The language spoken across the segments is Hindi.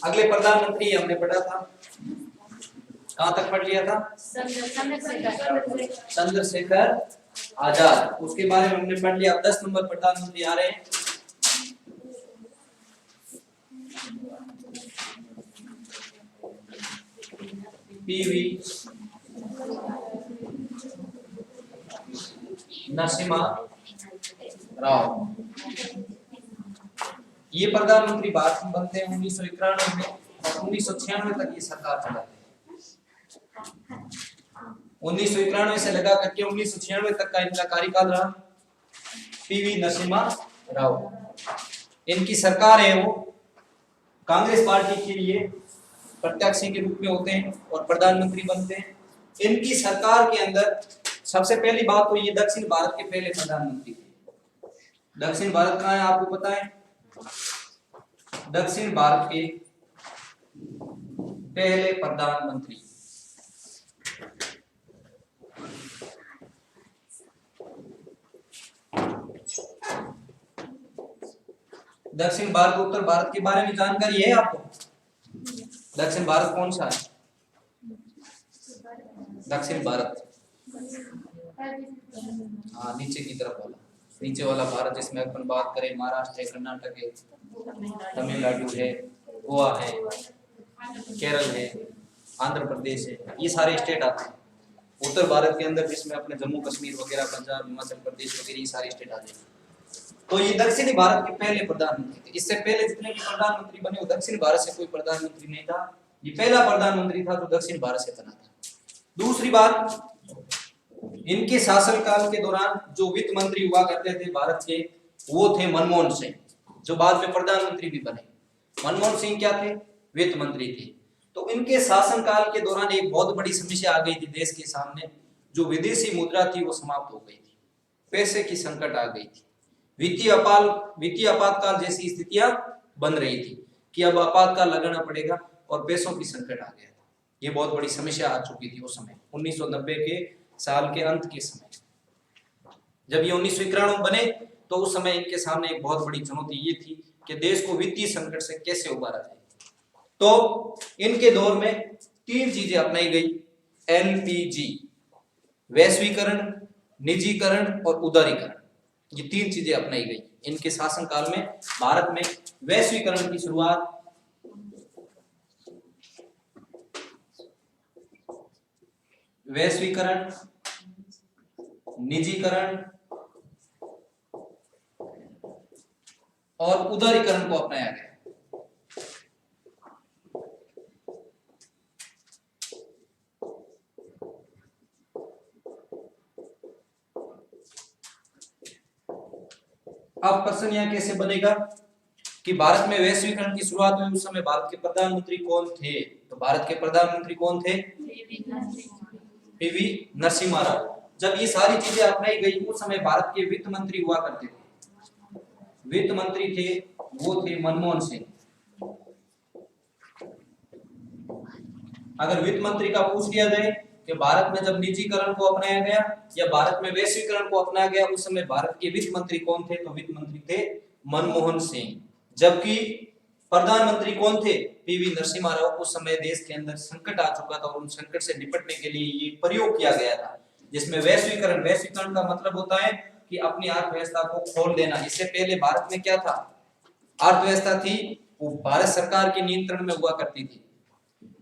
अगले प्रधानमंत्री हमने पढ़ा था, कहां तक पढ़ लिया था? चंद्रशेखर आजाद। उसके बारे में हमने पढ़ लिया। 10 नंबर प्रधानमंत्री आ रहे हैं। पीवी नरसिम्हा राव। ये प्रधानमंत्री भारत में बनते हैं 1991 में और 1996 तक ये सरकार चलाते हैं। 1991 से लगा करके 1996 तक का इनका कार्यकाल रहा। पीवी नरसिम्हा राव इनकी सरकार है, वो कांग्रेस पार्टी के लिए प्रत्याशी के रूप में होते हैं और प्रधानमंत्री बनते हैं। इनकी सरकार के अंदर सबसे पहली बात तो ये दक्षिण भारत के पहले प्रधानमंत्री थे। दक्षिण भारत कहाँ है आपको पता है? दक्षिण भारत के पहले प्रधानमंत्री दक्षिण भारत उत्तर भारत के बारे में जानकारी है आपको? दक्षिण भारत कौन सा है? दक्षिण भारत, हाँ नीचे की तरफ वाला, नीचे वाला भारत जिसमें अपन बात करें महाराष्ट्र है, कर्नाटक है, तमिलनाडु है, गोवा है, केरल है, आंध्र प्रदेश है, ये सारे स्टेट आते हैं। उत्तर भारत के अंदर जिसमें अपने जम्मू कश्मीर वगैरह, पंजाब, हिमाचल प्रदेश वगैरह ये सारे स्टेट आते हैं। तो ये दक्षिणी भारत के पहले प्रधानमंत्री थे। इससे पहले जितने भी प्रधानमंत्री बने वो दक्षिण भारत से कोई प्रधानमंत्री नहीं था। ये पहला प्रधानमंत्री था जो दक्षिण भारत से बना था। दूसरी बात, इनके शासनकाल के दौरान जो वित्त मंत्री हुआ करते थे भारत के, वो थे मनमोहन सिंह, जो बाद में प्रधानमंत्री भी बने। मनमोहन सिंह क्या थे? वित्त मंत्री थे। तो इनके शासनकाल के दौरान एक बहुत बड़ी समस्या आ गई थी देश के सामने। जो विदेशी मुद्रा थी वो समाप्त हो गई थी, पैसे की संकट आ गई थी, वित्तीय आपातकाल जैसी स्थितियां बन रही थी कि अब आपातकाल लगाना पड़ेगा और पैसों की संकट आ गया था। ये बहुत बड़ी समस्या आ चुकी थी उस समय 1990 के साल के अंत के समय। जब ये 1991 बने तो उस समय इनके सामने एक बहुत बड़ी चुनौती ये थी कि देश को वित्तीय संकट से कैसे उबारा जाए। तो इनके दौर में 3 चीजें अपनाई गई। एलपीजी, वैश्वीकरण, निजीकरण और उदारीकरण, ये 3 चीजें अपनाई गई इनके शासनकाल में। भारत में वैश्वीकरण की शुरुआत, वैश्वीकरण, निजीकरण और उदारीकरण को अपनाया गया। अब प्रश्न यहाँ कैसे बनेगा कि भारत में वैश्वीकरण की शुरुआत हुई, उस समय भारत के प्रधानमंत्री कौन थे? तो भारत के प्रधानमंत्री कौन थे? पीवी नरसिम्हा राव। जब ये सारी चीजें अपनाई गई उस समय भारत के वित्त मंत्री हुआ करते थे। वित्त मंत्री थे वो थे मनमोहन सिंह। अगर वित्त मंत्री का पूछ लिया जाए कि भारत में जब निजीकरण को अपनाया गया या भारत में वैश्वीकरण को अपनाया गया उस समय भारत के वित्त मंत्री कौन थे? तो वित्त मंत्री थे मनमोहन सिंह। जबकि प्रधानमंत्री कौन थे? पीवी नरसिम्हा राव। उस समय देश के अंदर संकट आ चुका था और उन संकट से निपटने के लिए ये प्रयोग किया गया था, जिसमें वैश्वीकरण का मतलब होता है कि अपनी अर्थव्यवस्था को खोल देना। इससे पहले भारत में क्या था? अर्थव्यवस्था थी वो भारत सरकार के नियंत्रण में हुआ करती थी।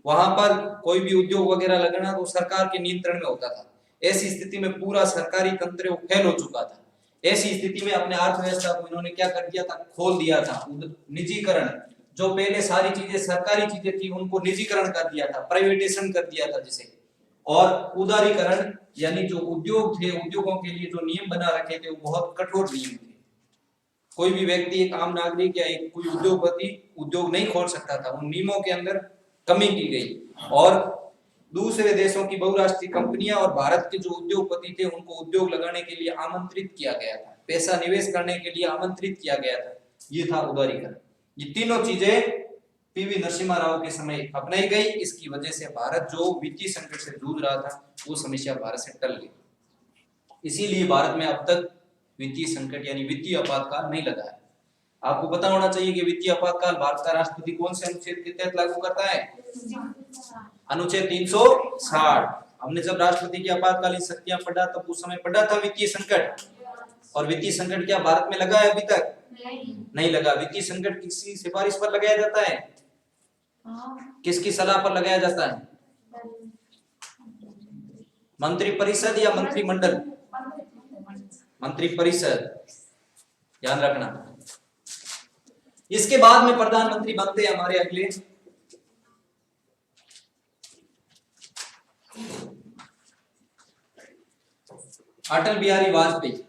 वहां पर कोई भी उद्योग वगैरह लगना तो सरकार के नियंत्रण में होता था। ऐसी स्थिति में पूरा सरकारी तंत्र फेल हो चुका था। ऐसी स्थिति में अपने अर्थव्यवस्था को इन्होंने क्या कर दिया था? खोल दिया था। निजीकरण, जो पहले सारी चीजें सरकारी चीजें थी उनको निजीकरण कर दिया था, प्राइवेटाइजेशन कर दिया था जिसे। और उदारीकरण यानी जो उद्योग थे, उद्योगों के लिए जो नियम बना रखे थे वो बहुत कठोर नियम थे। कोई भी व्यक्ति, एक आम नागरिक या एक कोई उद्योगपति उद्योग नहीं खोल सकता था। उन नियमों के अंदर कमी की गई और दूसरे देशों की बहुराष्ट्रीय कंपनियां और भारत के जो उद्योगपति थे उनको उद्योग लगाने के लिए आमंत्रित किया गया था, पैसा निवेश करने के लिए आमंत्रित किया गया था। ये था उदारीकरण। ये तीनों चीजें पीवी नरसिम्हा राव के समय अपनाई गई। इसकी वजह से भारत जो वित्तीय संकट से जूझ रहा था वो समस्या भारत से टल गई। इसीलिए भारत में अब तक वित्तीय संकट यानी वित्तीय आपातकाल नहीं लगा है। आपको पता होना चाहिए कि वित्तीय आपातकाल भारत का राष्ट्रपति कौन से अनुच्छेद के तहत लागू करता है? अनुच्छेद 360। हमने जब राष्ट्रपति की आपातकालीन शक्तियां पढ़ा तब उस समय पढ़ा था वित्तीय संकट। और वित्तीय संकट क्या भारत में लगा है अभी तक? नहीं लगा। वित्तीय संकट किसी सिफारिश पर लगाया जाता है? किसकी सलाह पर लगाया जाता है? मंत्री परिषद या मंत्रिमंडल? मंत्री परिषद, ध्यान रखना। इसके बाद में प्रधानमंत्री बनते हैं हमारे अगले अटल बिहारी वाजपेयी।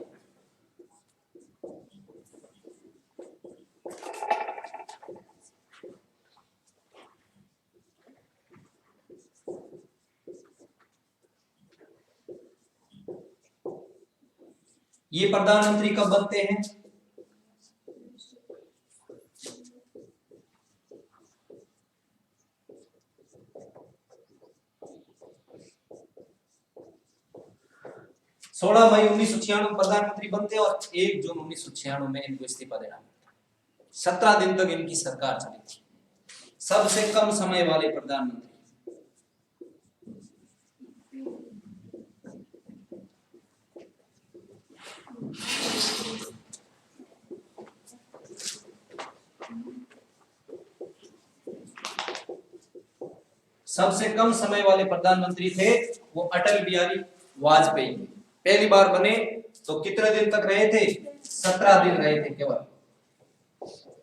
ये प्रधानमंत्री कब बनते हैं? सोलह मई 1996 में प्रधानमंत्री बनते हैं और 1 जून 1996 में इनको इस्तीफा देना पड़ता है। 17 दिन तक इनकी सरकार चली थी। सबसे कम समय वाले प्रधानमंत्री। सबसे कम समय वाले प्रधानमंत्री थे वो अटल बिहारी वाजपेयी। पहली बार बने तो कितने दिन तक रहे थे? 17 दिन रहे थे केवल।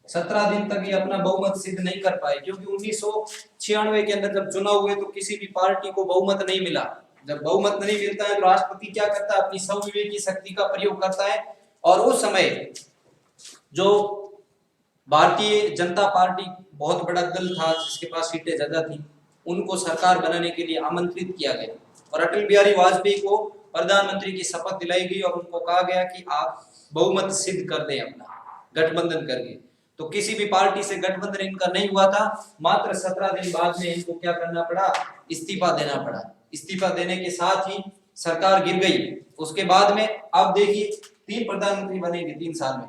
17 दिन तक ये अपना बहुमत सिद्ध नहीं कर पाए, क्योंकि 1996 के अंदर जब चुनाव हुए तो किसी भी पार्टी को बहुमत नहीं मिला। जब बहुमत नहीं मिलता है तो राष्ट्रपति क्या करता है? अपनी संविवेकी शक्ति का प्रयोग करता है। और उस समय जो भारतीय जनता पार्टी बहुत बड़ा दल था जिसके पास सीटें ज्यादा थी, उनको सरकार बनाने के लिए आमंत्रित किया गया और अटल बिहारी वाजपेयी को प्रधानमंत्री की शपथ दिलाई गई और उनको कहा गया कि आप बहुमत सिद्ध कर दें अपना गठबंधन करके। तो किसी भी पार्टी से गठबंधन इनका नहीं हुआ था। मात्र 17 दिन बाद में इनको क्या करना पड़ा? इस्तीफा देना पड़ा। इस्तीफा देने के साथ ही सरकार गिर गई। उसके बाद में अब देखिए 3 प्रधानमंत्री बनेंगे 3 साल में,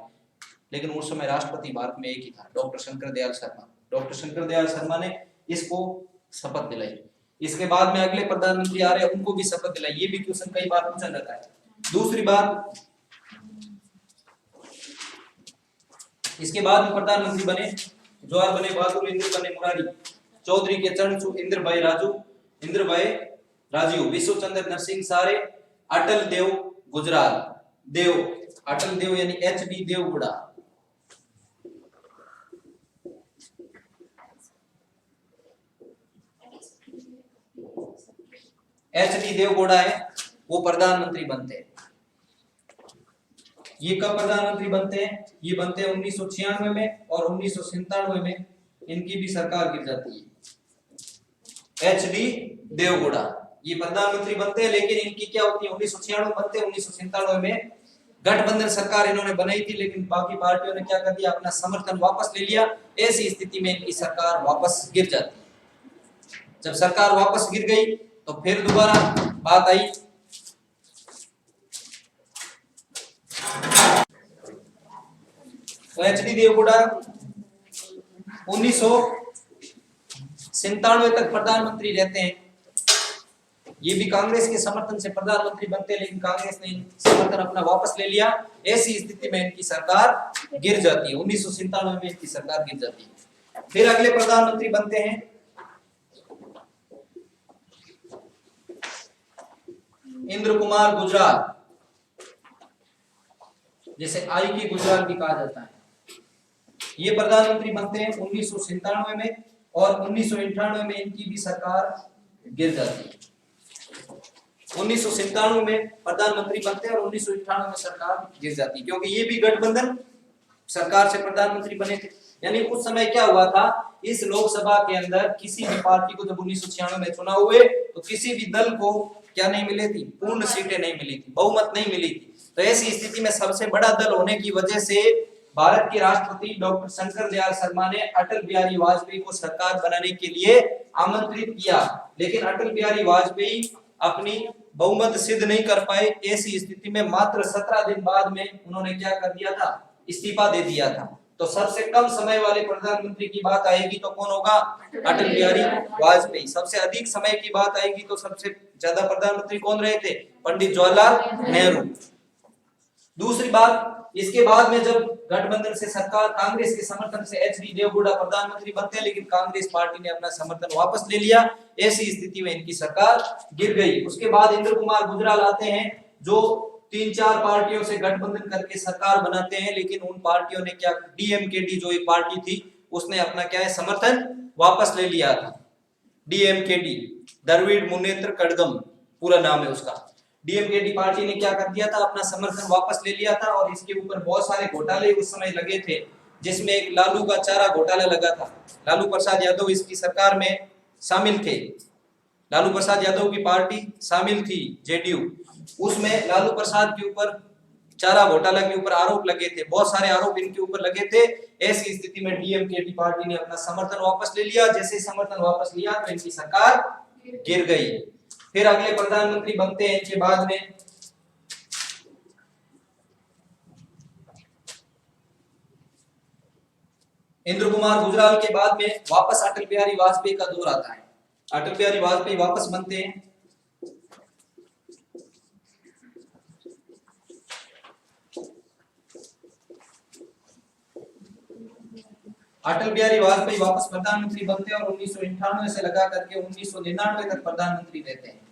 लेकिन उस समय राष्ट्रपति भारत में एक ही था, डॉक्टर शंकर दयाल शर्मा। डॉक्टर शंकर दयाल शर्मा ने इसको शपथ दिलाई। इसके बाद में अगले प्रधानमंत्री आ रहे हैं, उनको भी शपथ दिलाई। ये भी क्वेश्चन कई बार पूछा जाता है। दूसरी बात, इसके बाद प्रधानमंत्री बने जवाहर बने बहादुर, इंदिरा बने मुरारी, चौधरी के चरण छू इंद्र भाई राजीव, विश्व चंद्र नरसिंह सारे, अटल देव गुजराल, अटल देव यानी HD देवगुड़ा। HD देवगौड़ा है वो प्रधानमंत्री बनते हैं। ये कब प्रधानमंत्री बनते हैं? ये बनते हैं 1996 में और 1997 में इनकी भी सरकार गिर जाती है। HD देवगौड़ा ये प्रधानमंत्री बनते हैं, लेकिन इनकी क्या होती है? 1996 में बनते हैं, 1997 में गठबंधन सरकार इन्होंने बनाई थी, लेकिन बाकी पार्टियों ने क्या कर दिया? अपना समर्थन वापस ले लिया। ऐसी स्थिति में इनकी सरकार वापस गिर जाती है। जब सरकार वापस गिर गई तो फिर दोबारा बात आई तो HD देवगौड़ा 1997 तक प्रधानमंत्री रहते हैं। ये भी कांग्रेस के समर्थन से प्रधानमंत्री बनते हैं, लेकिन कांग्रेस ने समर्थन अपना वापस ले लिया। ऐसी स्थिति में इनकी सरकार गिर जाती है। 1997 में इनकी सरकार गिर जाती है। फिर अगले प्रधानमंत्री बनते हैं इंद्र कुमार गुजराल, जिसे आई के गुजराल भी कहा जाता है। ये प्रधानमंत्री बनते हैं 1997 में और 1998 में इनकी भी सरकार गिर जाती है। 1997 में प्रधानमंत्री बनते हैं और 1998 में सरकार गिर जाती है, क्योंकि ये भी गठबंधन सरकार से प्रधानमंत्री बने थे। यानी उस समय क्या हुआ था? इस लोकसभा के अंदर किसी भी पार्टी को जब 1996 में चुनाव हुए तो किसी भी दल को क्या नहीं मिली थी? पूर्ण सीटें नहीं मिली थी, बहुमत नहीं मिली थी। तो ऐसी स्थिति में सबसे बड़ा दल होने की वजह से भारत के राष्ट्रपति डॉक्टर शंकर दयाल शर्मा ने अटल बिहारी वाजपेयी को सरकार बनाने के लिए आमंत्रित किया, लेकिन अटल बिहारी वाजपेयी अपनी बहुमत सिद्ध नहीं कर पाए। ऐसी स्थिति में मात्र 17 दिन बाद में उन्होंने क्या कर दिया था? इस्तीफा दे दिया था। तो सबसे कम समय वाले प्रधानमंत्री की बात आएगी तो कौन होगा? अटल बिहारी वाजपेयी। सबसे अधिक समय की बात आएगी तो सबसे ज्यादा प्रधानमंत्री कौन रहे थे? पंडित जवाहरलाल नेहरू। दूसरी बात, इसके बाद में जब गठबंधन से सरकार कांग्रेस के समर्थन से एच डी देवगौड़ा प्रधानमंत्री बनते हैं, लेकिन कांग्रेस पार्टी ने अपना समर्थन वापस ले लिया। ऐसी स्थिति में इनकी सरकार गिर गई। उसके बाद इंद्र कुमार गुजराल आते हैं, जो 3-4 पार्टियों से गठबंधन करके सरकार बनाते हैं, लेकिन उन पार्टियों ने क्या, डीएमकेडी जो एक पार्टी थी उसने अपना क्या है, समर्थन वापस ले लिया था। डीएमकेडी, द्रविड़ मुनेत्र कड़गम पूरा नाम है उसका। डीएमकेडी पार्टी ने क्या कर दिया था, अपना समर्थन वापस ले लिया था। और इसके ऊपर बहुत सारे घोटाले उस समय लगे थे, जिसमें एक लालू का चारा घोटाला लगा था। लालू प्रसाद यादव इसकी सरकार में शामिल थे। लालू प्रसाद यादव की पार्टी शामिल थी, जेडीयू। उसमें लालू प्रसाद के ऊपर चारा घोटाला के ऊपर आरोप लगे थे, बहुत सारे आरोप इनके ऊपर लगे थे। ऐसी स्थिति में डीएमकेडी पार्टी ने अपना समर्थन वापस ले लिया। जैसे समर्थन वापस लिया तो इनकी सरकार गिर गई। फिर अगले प्रधानमंत्री बनते हैं इनके बाद में इंद्र कुमार गुजराल के बाद में वापस अटल बिहारी वाजपेयी का दौर आता है। अटल बिहारी वाजपेयी वापस बनते हैं। अटल बिहारी वाजपेयी वापस प्रधानमंत्री बनते हैं और 1998 से लगा करके 1999 तक प्रधानमंत्री रहते हैं।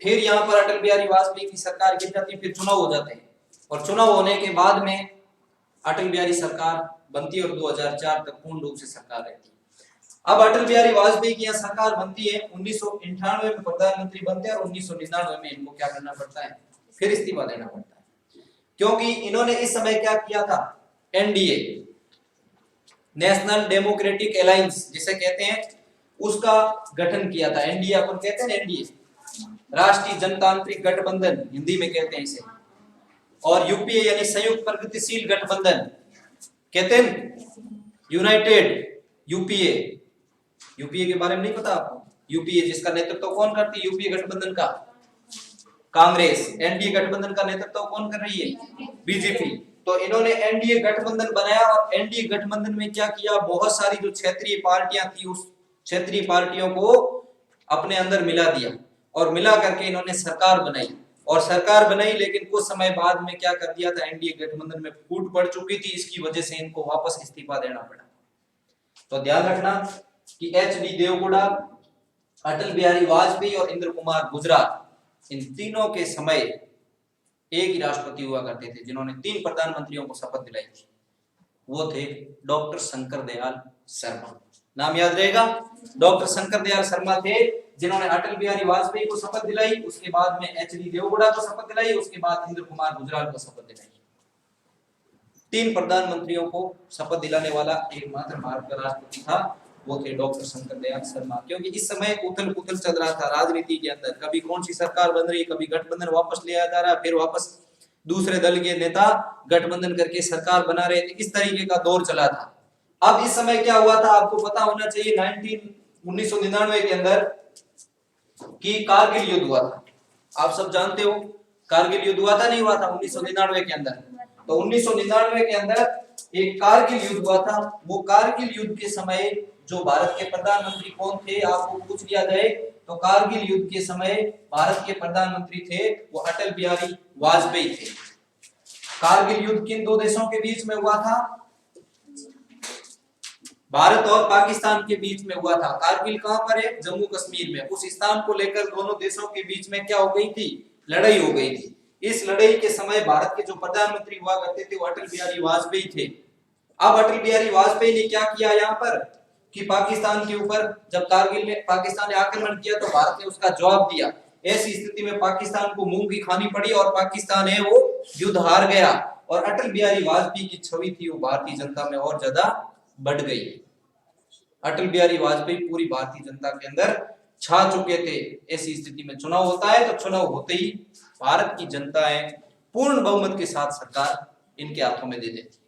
फिर यहाँ पर अटल बिहारी वाजपेयी की सरकार गिर जाती है, फिर चुनाव हो जाते हैं और चुनाव होने के बाद में अटल बिहारी सरकार बनती है और 2004 तक पूर्ण रूप से सरकार रहती है। अब अटल बिहारी वाजपेयी की यहाँ सरकार बनती है, 1998 में प्रधानमंत्री बनते हैं और 1999 में इनको क्या करना पड़ता है, फिर इस्तीफा देना पड़ता है। क्योंकि इन्होंने इस समय क्या किया था, एनडीए, नेशनल डेमोक्रेटिक अलायंस जिसे कहते हैं, उसका गठन किया था। एनडीए अपन कहते हैं, एनडीए राष्ट्रीय जनतांत्रिक गठबंधन हिंदी में कहते हैं इसे, और यूपीए यानी संयुक्त प्रगतिशील गठबंधन कहते हैं, यूनाइटेड यूपीए। यूपीए के बारे में नहीं पता आपको? यूपीए जिसका नेतृत्व कौन करती है, यूपीए गठबंधन का कांग्रेस। एनडीए गठबंधन का नेतृत्व कौन कर रही है, बीजेपी। तो इन्होंने एनडीए गठबंधन बनाया और एनडीए गठबंधन में क्या किया, बहुत सारी जो क्षेत्रीय पार्टियां थी उस क्षेत्रीय पार्टियों को अपने अंदर मिला दिया और मिला करके इन्होंने सरकार बनाई। और सरकार बनाई, लेकिन कुछ समय बाद में क्या कर दिया था, एनडीए गठबंधन में फूट पड़ चुकी थी, इसकी वजह से इनको वापस इस्तीफा देना पड़ा। तो ध्यान रखना कि एच डी देवगौड़ा, अटल बिहारी वाजपेयी और इंद्र कुमार गुजराल, इन तीनों के समय एक ही राष्ट्रपति हुआ करते थे जिन्होंने 3 प्रधानमंत्रियों को शपथ दिलाई थी। वो थे डॉक्टर शंकर दयाल शर्मा। नाम याद रहेगा, डॉक्टर शंकर दयाल शर्मा थे जिन्होंने अटल बिहारी वाजपेयी को शपथ दिलाई, उसके बाद में एच डी देवगौड़ा को शपथ दिलाई, उसके बाद इंद्र कुमार गुजराल को शपथ दिलाई। 3 प्रधानमंत्रियों को शपथ दिलाने वाला एकमात्र भारत का राष्ट्रपति था, वो थे डॉक्टर शंकर दयाल शर्मा। क्योंकि इस समय उथल पुथल चल रहा था राजनीति के अंदर, कभी कौन सी सरकार बन रही, कभी गठबंधन वापस लिया जा रहा, फिर वापस दूसरे दल के नेता गठबंधन करके सरकार बना रहे थे, इस तरीके का दौर चला था। अब इस समय क्या हुआ था, आपको पता होना चाहिए, 1999 के अंदर कि कारगिल युद्ध हुआ था। आप सब जानते हो कारगिल युद्ध हुआ था, नहीं हुआ था 1999 के अंदर। तो 1999 के अंदर एक कारगिल युद्ध हुआ था। वो कारगिल युद्ध के समय जो भारत के प्रधानमंत्री कौन थे, आपको पूछ लिया जाए तो कारगिल युद्ध के समय भारत के प्रधानमंत्री थे वो अटल बिहारी वाजपेयी थे। कारगिल युद्ध किन 2 देशों के बीच में हुआ था, भारत और पाकिस्तान के बीच में हुआ था। कारगिल कहां पर है, जम्मू कश्मीर में। उस स्थान को लेकर दोनों देशों के बीच में क्या हो गई थी, लड़ाई हो गई थी। इस लड़ाई के समय भारत के जो प्रधानमंत्री हुआ करते थे वो अटल बिहारी वाजपेयी थे। अब अटल बिहारी वाजपेयी ने क्या किया यहाँ पर कि पाकिस्तान के ऊपर जब कारगिल में पाकिस्तान ने आक्रमण किया तो भारत ने उसका जवाब दिया। ऐसी स्थिति में पाकिस्तान को मुंह की खानी पड़ी और पाकिस्तान है वो युद्ध हार गया और अटल बिहारी वाजपेयी की छवि थी वो भारतीय जनता में और ज्यादा बढ़ गई। अटल बिहारी वाजपेयी पूरी भारतीय जनता के अंदर छा चुके थे। ऐसी स्थिति में चुनाव होता है तो चुनाव होते ही भारत की जनता है पूर्ण बहुमत के साथ सरकार इनके हाथों में दे देती,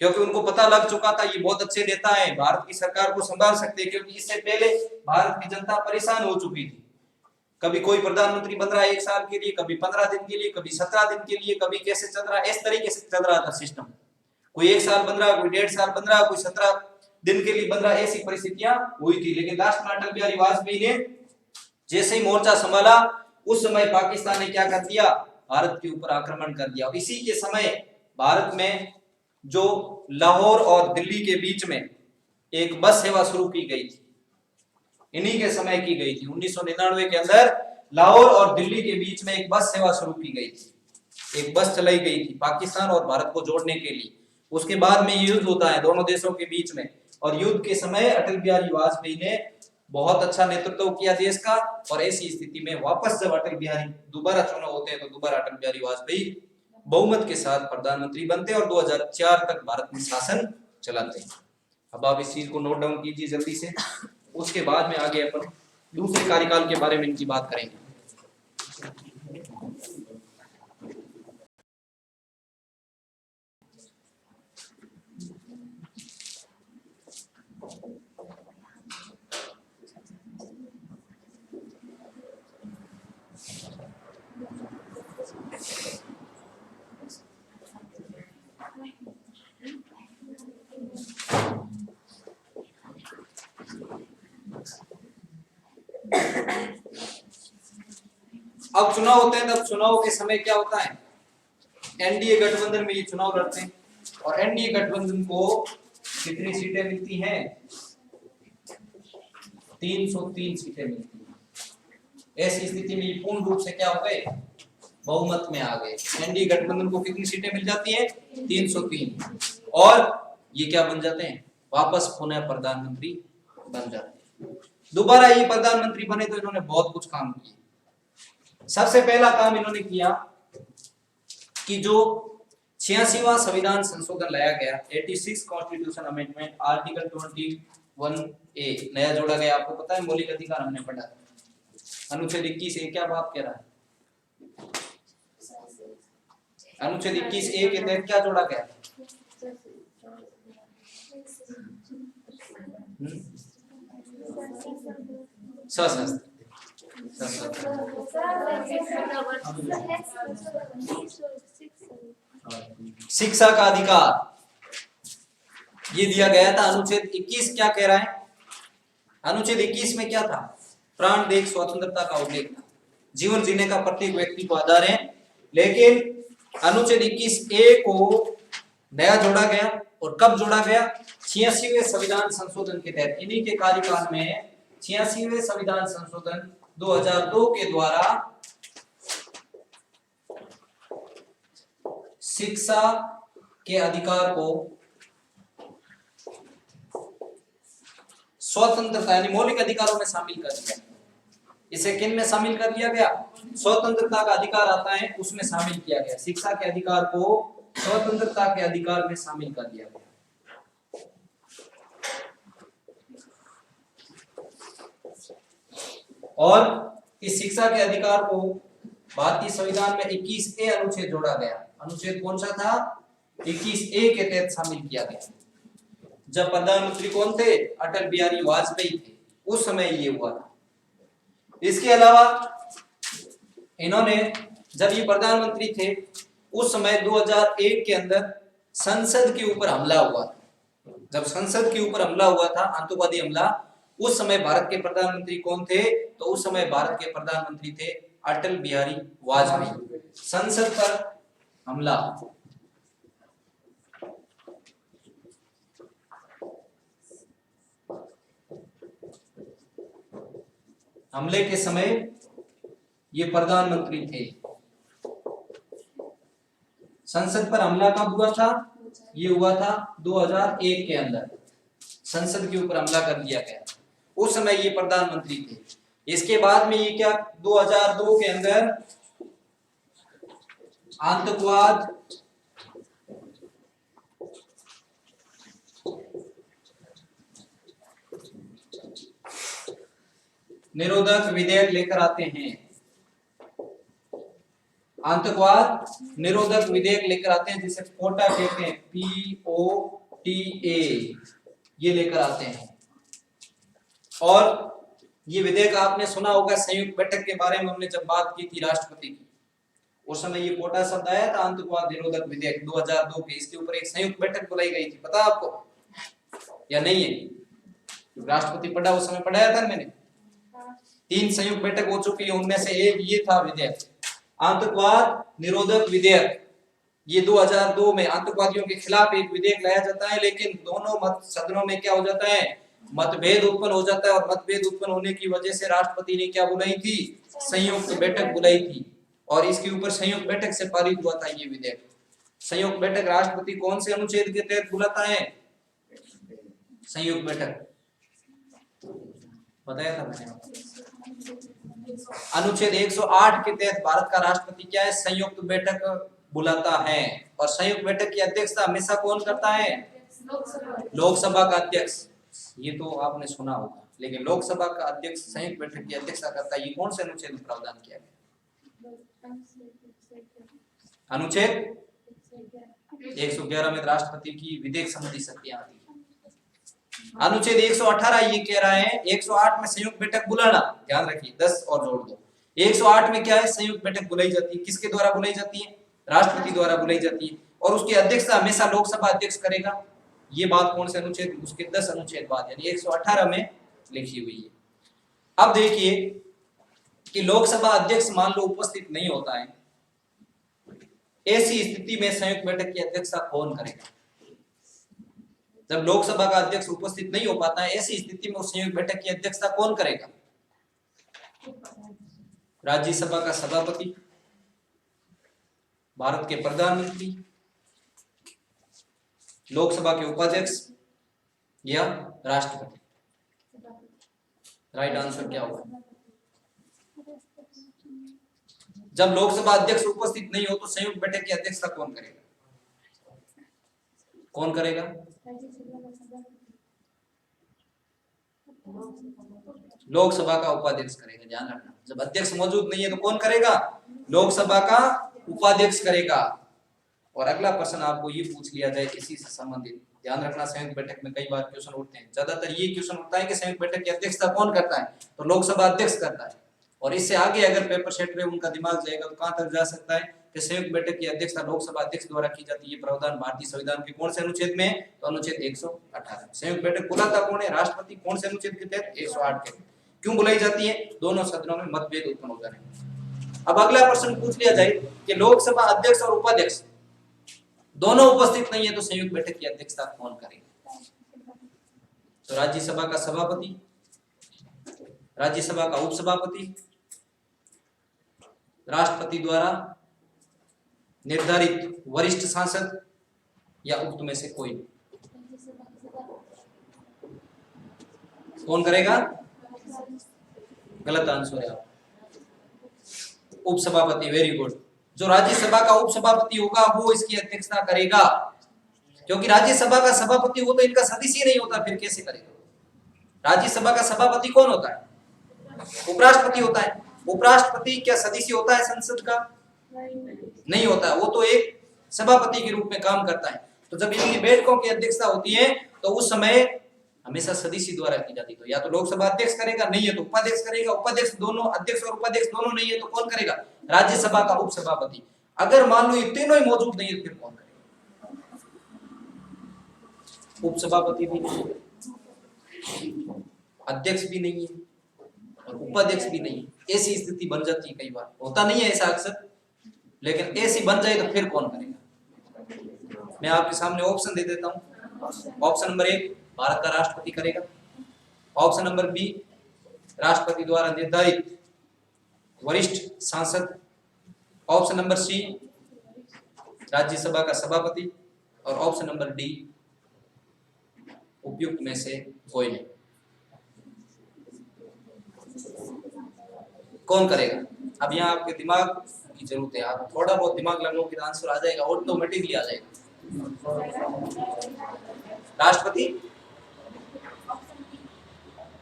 क्योंकि उनको पता लग चुका था ये बहुत अच्छे नेता हैं, भारत की सरकार को संभाल सकते हैं। क्योंकि इससे पहले भारत की जनता परेशान हो चुकी थी, कभी कोई प्रधानमंत्री बन रहा है 1 साल के लिए, कभी 15 दिन के लिए, कभी 17 दिन के लिए, कभी कैसे चल रहा है, इस तरीके से चल रहा था सिस्टम। कोई 1 साल बन रहा, कोई 1.5 साल बन रहा, कोई 17 दिन के लिए बन रहा, ऐसी परिस्थितियां हुई थी। लेकिन लास्ट में अटल बिहारी वाजपेयी ने जैसे ही मोर्चा संभाला, उस समय पाकिस्तान ने क्या कर दिया, भारत के ऊपर आक्रमण कर दिया। और इसी के समय भारत में जो लाहौर और दिल्ली के बीच में एक बस सेवा शुरू की गई थी, इन्हीं के समय की गई थी। 1999 के अंदर लाहौर और दिल्ली के बीच में एक बस सेवा शुरू की गई थी, एक बस चलाई गई थी पाकिस्तान और भारत को जोड़ने के लिए। उसके बाद में युद्ध होता है दोनों देशों के बीच में, और युद्ध के समय अटल बिहारी वाजपेयी ने बहुत अच्छा नेतृत्व किया देश का। और ऐसी स्थिति में वापस जब अटल बिहारी दोबारा चुनाव होते हैं, तो दोबारा अटल बिहारी वाजपेयी बहुमत के साथ प्रधानमंत्री बनते हैं और 2004 तक भारत में शासन चलाते हैं। अब आप इस चीज को नोट डाउन कीजिए जल्दी से, उसके बाद में आगे अपन दूसरे कार्यकाल के बारे में इनकी बात करेंगे। अब चुनाव होते हैं, तब चुनाव के समय क्या होता है, एनडीए गठबंधन में ये चुनाव लड़ते हैं और एनडीए गठबंधन को कितनी सीटें मिलती हैं, 303 सीटें मिलती हैं। ऐसी स्थिति में पूर्ण रूप से क्या हो गए, बहुमत में आ गए। एनडीए गठबंधन को कितनी सीटें मिल जाती हैं, 303, और ये क्या बन जाते हैं, वापस पुनः प्रधानमंत्री बन जाते हैं। दोबारा ये प्रधानमंत्री बने तो इन्होंने बहुत कुछ काम किए। सबसे पहला काम इन्होंने किया कि जो 86वां संविधान संशोधन लाया गया, 86 कॉन्स्टिट्यूशन अमेंडमेंट, आर्टिकल 21A नया जोड़ा गया। आपको पता है मौलिक अधिकार हमने पढ़ा, अनुच्छेद 21A क्या बात कह रहा है, अनुच्छेद 21A के तहत क्या जोड़ा गया, सशस्त्र शिक्षा का अधिकार ये दिया गया था। अनुच्छेद 21 क्या कह रहा है, अनुच्छेद 21 में क्या था, प्राण देश स्वतंत्रता का उल्लेख था, जीवन जीने का प्रत्येक व्यक्ति को आधार है। लेकिन अनुच्छेद 21A को नया जोड़ा गया, और कब जोड़ा गया, 86वें संविधान संशोधन के तहत। इन्हीं के कार्यकाल में 86वें संविधान संशोधन 2002 के द्वारा शिक्षा के अधिकार को स्वतंत्रता यानी मौलिक अधिकारों में शामिल कर दिया। इसे किन में शामिल कर दिया गया, स्वतंत्रता का अधिकार आता है उसमें शामिल किया गया, शिक्षा के अधिकार को स्वतंत्रता के अधिकार में शामिल कर दिया गया। और इस शिक्षा के अधिकार को भारतीय संविधान में 21A अनुच्छेद जोड़ा गया। अनुच्छेद कौन सा था, 21A के तहत शामिल किया गया। जब प्रधानमंत्री कौन थे, अटल बिहारी वाजपेयी थे, उस समय ये हुआ था। इसके अलावा इन्होंने जब ये प्रधानमंत्री थे उस समय 2001 के अंदर संसद के ऊपर हमला हुआ था। जब संसद के ऊपर हमला हुआ था, आतंकवादी हमला, उस समय भारत के प्रधानमंत्री कौन थे, तो उस समय भारत के प्रधानमंत्री थे अटल बिहारी वाजपेयी। संसद पर हमला, हमले के समय ये प्रधानमंत्री थे। संसद पर हमला कब हुआ था, ये हुआ था 2001 के अंदर, संसद के ऊपर हमला कर दिया गया, उस समय ये प्रधानमंत्री थे। इसके बाद में ये क्या, 2002 के अंदर आतंकवाद निरोधक विधेयक लेकर आते हैं, आतंकवाद निरोधक विधेयक लेकर आते हैं, जिसे पोटा कहते हैं, POTA, ये लेकर आते हैं। और ये विधेयक आपने सुना होगा, संयुक्त बैठक के बारे में हमने जब बात की थी राष्ट्रपति की, उस समय ये कोटा शब्द आया था आतंकवाद निरोधक विधेयक 2002 के, इसके ऊपर एक संयुक्त बैठक बुलाई गई थी, पता आपको या नहीं है? राष्ट्रपति पढ़ा उस समय पढ़ाया था मैंने। 3 संयुक्त बैठक हो चुकी है, उनमें से एक ये था विधेयक आतंकवाद निरोधक विधेयक। ये 2002 में आतंकवादियों के खिलाफ एक विधेयक लाया जाता है, लेकिन दोनों मत सदनों में क्या हो जाता है, मतभेद उत्पन्न हो जाता है, और मतभेद उत्पन्न होने की वजह से राष्ट्रपति ने क्या बुलाई थी, संयुक्त बैठक बुलाई थी, और इसके ऊपर संयुक्त बैठक से पारित हुआ था ये विधेयक। संयुक्त बैठक राष्ट्रपति कौन से अनुच्छेद के तहत बुलाता है? संयुक्त बैठक बताया था मैंने, अनुच्छेद 108 के तहत भारत का राष्ट्रपति क्या है, संयुक्त बैठक बुलाता है। और संयुक्त बैठक की अध्यक्षता हमेशा कौन करता है? लोकसभा का अध्यक्ष। ये तो आपने सुना होगा, लेकिन लोकसभा का अध्यक्ष संयुक्त बैठक की अध्यक्षता करता है। ये कौन से अनुच्छेद में प्रावधान किया गया? अनुच्छेद 111 में राष्ट्रपति की विधेयक संबंधी शक्तियां आती है। अनुच्छेद 118 ये कह रहा है, 108 में संयुक्त बैठक बुलाना, ध्यान रखिए 10 और जोड़ दो। 108 में क्या है, संयुक्त बैठक बुलाई जाती है, किसके द्वारा बुलाई जाती है? राष्ट्रपति द्वारा बुलाई जाती है, और उसकी अध्यक्षता हमेशा लोकसभा अध्यक्ष करेगा। ये बात कौन से अनुच्छेद, उसके 10 अनुच्छेद बाद यानी 118 में लिखी हुई है। अब देखिए कि लोकसभा अध्यक्ष मान लो उपस्थित नहीं होता है, ऐसी स्थिति में संयुक्त बैठक की अध्यक्षता कौन करेगा? जब लोकसभा का अध्यक्ष उपस्थित नहीं हो पाता है, ऐसी स्थिति में उस संयुक्त बैठक की अध्यक्षता कौन करेगा? राज्यसभा का सभापति, भारत के प्रधानमंत्री, लोकसभा के उपाध्यक्ष या राष्ट्रपति? राइट आंसर क्या होगा? जब लोकसभा अध्यक्ष उपस्थित नहीं हो तो संयुक्त बैठक की अध्यक्षता कौन करेगा? कौन करेगा? लोकसभा का उपाध्यक्ष करेगा, ध्यान रखना। जब अध्यक्ष मौजूद नहीं है तो कौन करेगा? लोकसभा का उपाध्यक्ष करेगा। और अगला प्रश्न आपको ये पूछ लिया जाए इसी से संबंधित, ध्यान रखना, संयुक्त बैठक में कई बार क्वेश्चन उठते हैं, ज्यादातर ये क्वेश्चन उठता है कि संयुक्त बैठक की अध्यक्षता कौन करता है, तो लोकसभा अध्यक्ष करता है। और इससे आगे अगर पेपर सेट रहे उनका दिमाग जाएगा तो कहां तक जा सकता है कि संयुक्त बैठक की अध्यक्षता लोकसभा अध्यक्ष द्वारा की जाती है। प्रावधान भारतीय संविधान के कौन से अनुच्छेद में? तो अनुच्छेद 118। संयुक्त बैठक बुलाता कौन है? राष्ट्रपति। कौन से अनुच्छेद के तहत? 108 के। क्यों बुलाई जाती है? दोनों सदनों में मतभेद उत्पन्न हो जाए। अब अगला प्रश्न पूछ लिया जाए कि लोकसभा अध्यक्ष और उपाध्यक्ष दोनों उपस्थित नहीं है तो संयुक्त बैठक की अध्यक्षता कौन करेगा? तो राज्यसभा का सभापति, राज्यसभा का उपसभापति, राष्ट्रपति द्वारा निर्धारित वरिष्ठ सांसद या उक्त में से कोई? कौन करेगा? गलत आंसर है, उपसभापति। Very good. जो राज्यसभा का उपसभापति होगा वो इसकी अध्यक्षता करेगा, क्योंकि राज्यसभा का सभापति वो तो इनका सदस्य नहीं होता, फिर कैसे करेगा? राज्यसभा का सभापति कौन होता है? उपराष्ट्रपति होता है। उपराष्ट्रपति क्या सदस्य होता है संसद का? नहीं होता, वो तो एक सभापति के रूप में काम करता है। तो जब इनकी बैठकों की अध्यक्षता होती है तो उस समय हमेशा सदस्य द्वारा की जाती है। तो या तो लोकसभा अध्यक्ष करेगा, नहीं है तो उपाध्यक्ष करेगा। उपाध्यक्ष दोनों, अध्यक्ष और उपाध्यक्ष दोनों नहीं है तो कौन करेगा? राज्यसभा का उपसभापति। अगर मान लो ये तीनों ही मौजूद नहीं है तो फिर कौन करेगा? उपसभापति भी नहीं है, अध्यक्ष भी नहीं है और उपाध्यक्ष भी नहीं है। ऐसी स्थिति बन जाती है, कई बार होता नहीं है ऐसा अक्सर, लेकिन ऐसी बन जाए तो फिर कौन करेगा? मैं आपके सामने ऑप्शन दे देता हूं। ऑप्शन नंबर 1 भारत का राष्ट्रपति करेगा। ऑप्शन नंबर बी राष्ट्रपति द्वारा निर्धारित वरिष्ठ सांसद। ऑप्शन नंबर सी राज्यसभा का सभापति। और ऑप्शन नंबर डी उपयुक्त में से कोई नहीं। कौन करेगा? अब यहाँ आपके दिमाग की जरूरत है, आप थोड़ा बहुत दिमाग लगाओगे तो आंसर आ जाएगा, ऑटोमेटिकली आ जाएगा। राष्ट्रपति,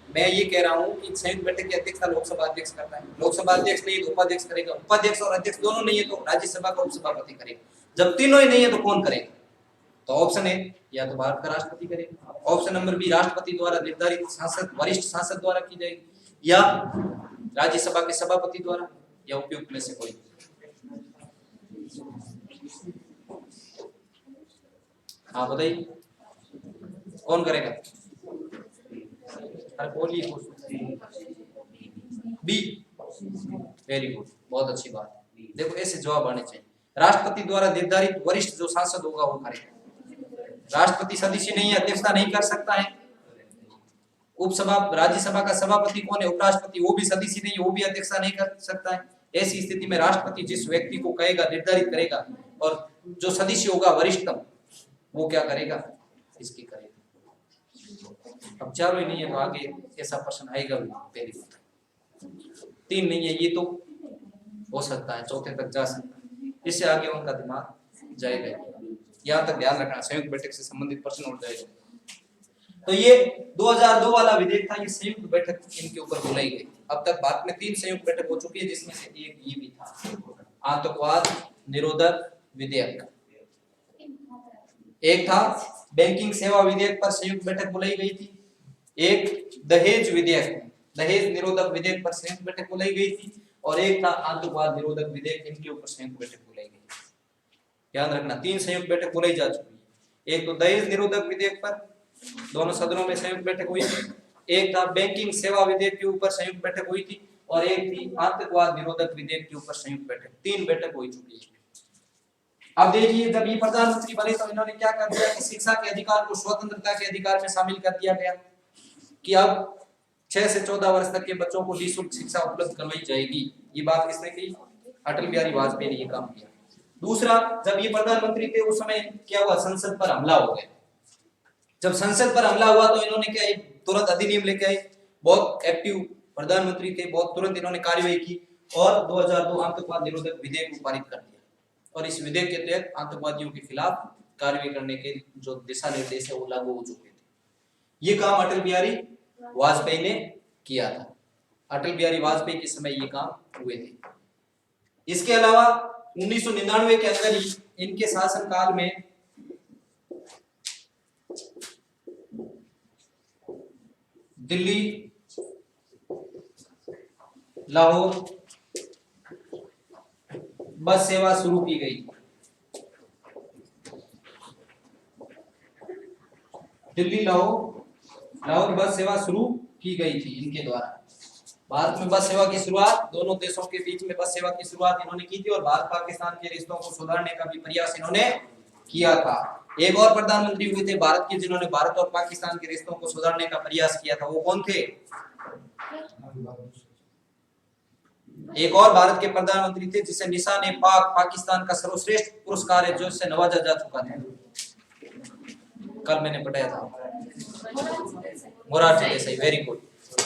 मैं ये कह रहा हूँ कि संयुक्त बैठक की अध्यक्षता लोकसभा अध्यक्ष करता है। लोकसभा अध्यक्ष नहीं तो उपाध्यक्ष करेगा। उपाध्यक्ष और अध्यक्ष दोनों नहीं है तो राज्यसभा का उपसभापति करेगा। जब तीनों ही नहीं है तो कौन करेगा? तो ऑप्शन ए या तो भारत का राष्ट्रपति करेगा, ऑप्शन नंबर बी राष्ट्रपति द्वारा निर्धारित सांसद, वरिष्ठ सांसद द्वारा की जाएगी, या राज्यसभा के सभापति द्वारा, या उपयुक्त में से कोई। हाँ बताइए, कौन करेगा? अरे बोलिए कुछ। बी, वेरी गुड, बहुत अच्छी बात है। देखो ऐसे जवाब आने चाहिए। राष्ट्रपति द्वारा निर्धारित वरिष्ठ जो सांसद होगा वो करेगा। राष्ट्रपति सदस्य नहीं है, अध्यक्षता नहीं कर सकता है। उपसभा राज्यसभा का सभापति कौन है? उपराष्ट्रपति, वो भी सदस्य नहीं है, वो भी अध्यक्षता नहीं कर सकता है। ऐसी स्थिति में राष्ट्रपति जिस व्यक्ति को कहेगा, निर्धारित करेगा, और जो सदस्य होगा वरिष्ठतम, वो क्या करेगा? इसकी करेगा। अब चारों ही नहीं है तो आगे ऐसा प्रश्न आएगा भी। पहली बात 3 नहीं है, ये तो हो सकता है, चौथे तक जा सकता है, इससे आगे उनका दिमाग जाएगा। यहाँ तक ध्यान रखना, संयुक्त बैठक से संबंधित प्रश्न उठ जाएगा। तो ये 2002 वाला विधेयक था, ये संयुक्त बैठक इनके ऊपर बुलाई गई। अब तक भारत में 3 संयुक्त बैठक हो चुकी है, जिसमें से एक ये भी था, आतंकवाद निरोधक विधेयक। एक था बैंकिंग सेवा विधेयक पर संयुक्त बैठक बुलाई गई थी। एक दहेज विधेयक, दहेज निरोधक विधेयक पर संयुक्त बैठक बुलाई गई थी। और एक था आतंकवाद निरोधक विधेयक, इनके ऊपर संयुक्त बैठक बुलाई गई। ध्यान रखना, 3 संयुक्त बैठक बुलाई जा चुकी है। एक तो दहेज निरोधक विधेयक पर दोनों सदनों में संयुक्त बैठक हुई थी। एक था बैंकिंग सेवा विधेयक के ऊपर संयुक्त बैठक हुई थी। और एक थी आतंकवाद निरोधक विधेयक के ऊपर संयुक्त बैठक। 3 बैठक हो चुकी है। अब देखिए, जब ये प्रधानमंत्री बने तो इन्होंने क्या कर दिया कि शिक्षा के अधिकार को स्वतंत्रता के अधिकार में शामिल कर दिया गया कि अब 6 से 14 वर्ष तक के बच्चों को निःशुल्क शिक्षा उपलब्ध करवाई जाएगी। ये बात किसने की? अटल बिहारी वाजपेयी ने ये काम किया। दूसरा, जब ये प्रधानमंत्री थे उस समय क्या हुआ? संसद पर हमला हो गया। जब संसद पर हमला हुआ तो इन्होंने क्या, तुरंत अधिनियम लेके आए। बहुत एक्टिव प्रधानमंत्री थे, बहुत तुरंत इन्होंने कार्यवाही की और 2002 आतंकवाद निरोधक विधेयक को पारित कर दिया। और इस विधेयक के तहत आतंकवादियों के खिलाफ कार्रवाई करने के जो दिशा निर्देश है वो लागू हो चुके थे। ये काम अटल बिहारी वाजपेयी ने किया था। अटल बिहारी वाजपेयी के समय ये काम हुए थे। इसके अलावा 1999 के अंदर ही इनके शासनकाल में दिल्ली, लाहौर बस सेवा शुरू की गई। दिल्ली लाहौर बस सेवा शुरू की गई थी इनके द्वारा। भारत में बस सेवा की शुरुआत, दोनों देशों के बीच में बस सेवा की शुरुआत इन्होंने की थी। और भारत पाकिस्तान के रिश्तों को सुधारने का भी प्रयास इन्होंने किया था। एक और प्रधानमंत्री हुए थे भारत के जिन्होंने भारत और पाकिस्तान के रिश्तों को सुधारने का प्रयास किया था, वो कौन थे? एक और भारत के प्रधानमंत्री थे जिसे निशान ए पाक, पाकिस्तान का सर्वश्रेष्ठ पुरस्कार है, जो इससे नवाजा जा चुका था। कल मैंने पढ़ाया था, मोरारजी देसाई। वेरी गुड,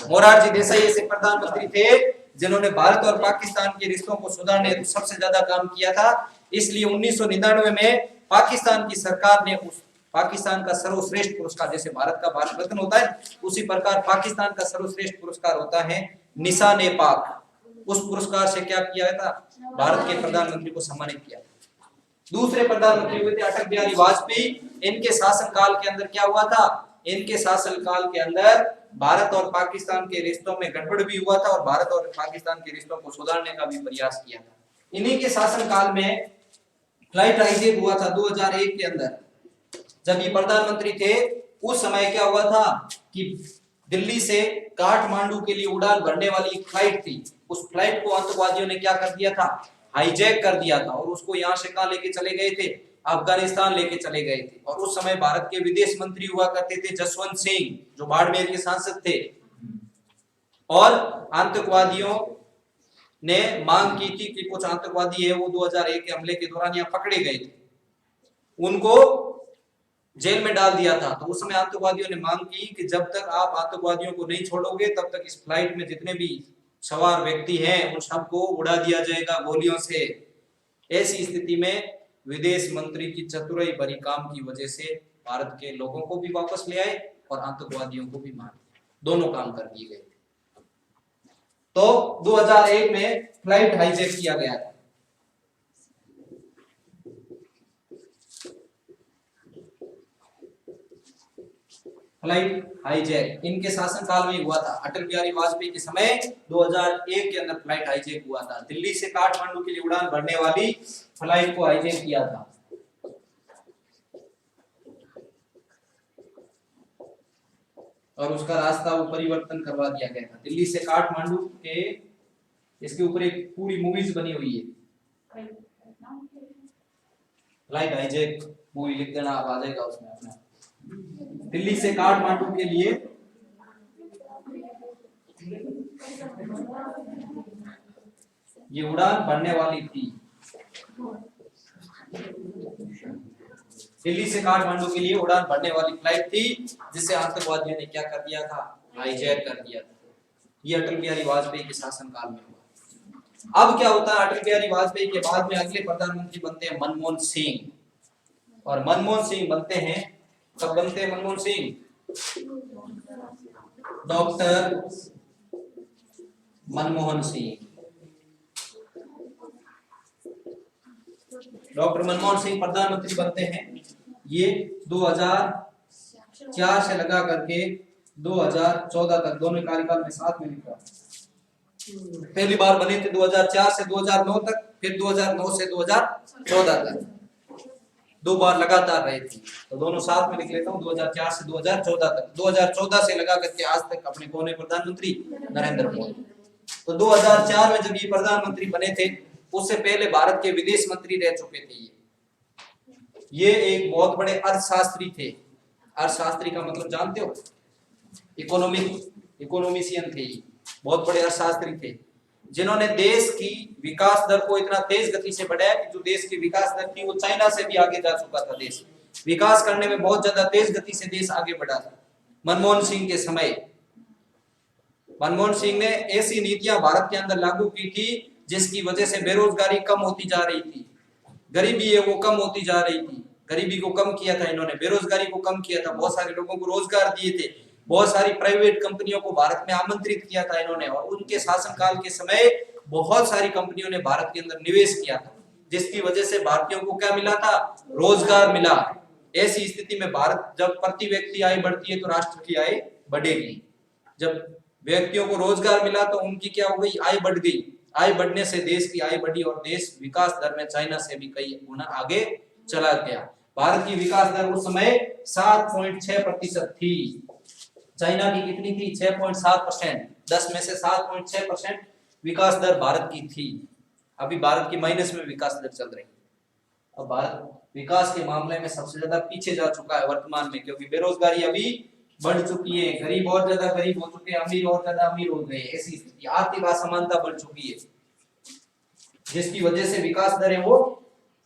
मोरारजी देसाई ऐसे प्रधानमंत्री थे जिन्होंने भारत और पाकिस्तान के रिश्तों को सुधारने हेतु सबसे ज्यादा काम किया था। इसलिए 1999 में पाकिस्तान की सरकार ने उस पाकिस्तान का सर्वश्रेष्ठ पुरस्कार, जैसे भारत का भारत रत्न होता है उसी प्रकार पाकिस्तान का सर्वश्रेष्ठ पुरस्कार होता है निशान ए पाक। उस पुरस्कार से क्या किया था? भारत के प्रधानमंत्री को सम्मानित किया। दूसरे प्रधानमंत्री हुए थे अटल बिहारी वाजपेयी। इनके शासनकाल के अंदर क्या हुआ था? इनके शासनकाल के अंदर भारत और पाकिस्तान के रिश्तों में गड़बड़ भी हुआ था और भारत और पाकिस्तान के रिश्तों को सुधारने का भी प्रयास किया था। इन्हीं के शासनकाल में फ्लाइट हाईजैक हुआ था 2001 के अंदर। जब ये प्रधानमंत्री थे उस समय क्या हुआ था कि दिल्ली से काठमांडू के लिए उड़ान भरने वाली एक फ्लाइट थी। उस फ्लाइट को आतंकवादियों ने क्या कर दिया था? हाईजैक कर दिया था। और उसको यहाँ से कहाँ लेके चले गए थे? अफगानिस्तान लेके चले गए थे। और उस समय भारत के विदेश मंत्री हुआ करते थे जसवंत सिंह, जो बाड़मेर के सांसद थे। और आतंकवादियों ने मांग की थी कि कुछ आतंकवादी है वो 2001 के हमले के दौरान यहाँ पकड़े गए थे, उनको जेल में डाल दिया था। तो उस समय आतंकवादियों ने मांग की कि जब तक आप आतंकवादियों को नहीं छोड़ोगे तब तक इस फ्लाइट में जितने भी सवार व्यक्ति हैं उन सबको उड़ा दिया जाएगा गोलियों से। ऐसी स्थिति में विदेश मंत्री की चतुराई भरी काम की वजह से भारत के लोगों को भी वापस ले आए और आतंकवादियों को भी मार दिया। दोनों काम कर दिए गए। तो 2001 में फ्लाइट हाईजैक किया गया था। फ्लाइट हाईजैक इनके शासनकाल में हुआ था। अटल बिहारी वाजपेयी के समय 2001 के अंदर फ्लाइट हाईजैक हुआ था। दिल्ली से काठमांडू के लिए उड़ान भरने वाली फ्लाइट को हाईजैक किया था। और उसका रास्ता वो परिवर्तन करवा दिया गया था। दिल्ली से काठमांडू के इसके ऊपर एक पूरी मूवीज बनी हुई है, फ्लाइट हाईजैक मूवी लिख देना, आप आ जाएगा उसमें अपना। दिल्ली से काठमांडू के लिए ये उड़ान भरने वाली थी। दिल्ली से काठमांडू के लिए उड़ान भरने वाली फ्लाइट थी, जिसे आतंकवादियों ने क्या कर दिया था, हाईजैक कर दिया था। ये अटल बिहारी वाजपेयी के शासनकाल में हुआ। अब क्या होता है, अटल बिहारी वाजपेयी के बाद में अगले प्रधानमंत्री बनते हैं मनमोहन सिंह। और मनमोहन सिंह बनते हैं, कब बनते हैं मनमोहन सिंह? डॉक्टर मनमोहन सिंह। डॉक्टर मनमोहन सिंह प्रधानमंत्री बनते हैं। ये 2004 से लगा करके 2014 तक दोनों कार्यकाल में साथ में लिखा। पहली बार बने थे 2004 से 2009 तक, फिर 2009 से 2014 तक, दो बार लगातार रहे थे। तो दोनों साथ में लिख लेता हूँ, 2004 से 2014 तक। 2014 से लगा करके आज तक अपने कौन है प्रधानमंत्री? नरेंद्र मोदी। तो 2004 में जब ये प्रधानमंत्री बने थे, उससे पहले भारत के विदेश मंत्री रह चुके थे। ये एक बहुत बड़े अर्थशास्त्री थे। अर्थशास्त्री का मतलब जानते हो? इकोनॉमिशियन थे। बहुत बड़े अर्थशास्त्री थे, जिन्होंने देश की विकास दर को इतना तेज गति से बढ़ाया कि जो देश की विकास दर थी वो चाइना से भी आगे जा चुका था। देश विकास करने में बहुत ज्यादा तेज गति से देश आगे बढ़ा था। मनमोहन सिंह के समय मनमोहन सिंह ने ऐसी नीतियां भारत के अंदर लागू की थी जिसकी वजह से बेरोजगारी कम होती जा रही थी, गरीबी है वो कम होती जा रही थी। गरीबी को कम किया था इन्होंने, बेरोजगारी को कम किया था, बहुत सारे लोगों को रोजगार दिए थे, बहुत सारी प्राइवेट कंपनियों को भारत में आमंत्रित किया था इन्होंने। और उनके शासनकाल के समय बहुत सारी कंपनियों ने भारत के अंदर निवेश किया था, जिसकी वजह से भारतीयों को क्या मिला था? रोजगार मिला। ऐसी स्थिति में भारत, जब प्रति व्यक्ति आय बढ़ती है तो राष्ट्र की आय बढ़ेगी। जब व्यक्तियों को रोजगार मिला तो उनकी क्या हो गई? आय बढ़ गई। आय बढ़ने से देश की आय बढ़ी और देश विकास दर में चाइना से भी कई गुना आगे चला गया। भारत की विकास दर उस समय 7.6% थी। चाइना की कितनी थी? 6.7%। 10 में से 7.6% विकास दर भारत की थी। अभी भारत की माइनस में विकास दर चल रही है। अब भारत विकास के मामले में सबसे ज्यादा पीछे जा चुका है वर्तमान में, क्योंकि बेरोजगारी अभी बढ़ चुकी है, गरीब और ज्यादा गरीब हो चुके हैं, अमीर और ज्यादा अमीर हो गए। ऐसी स्थिति, आर्थिक असमानता बढ़ चुकी है, जिसकी वजह से विकास दर है वो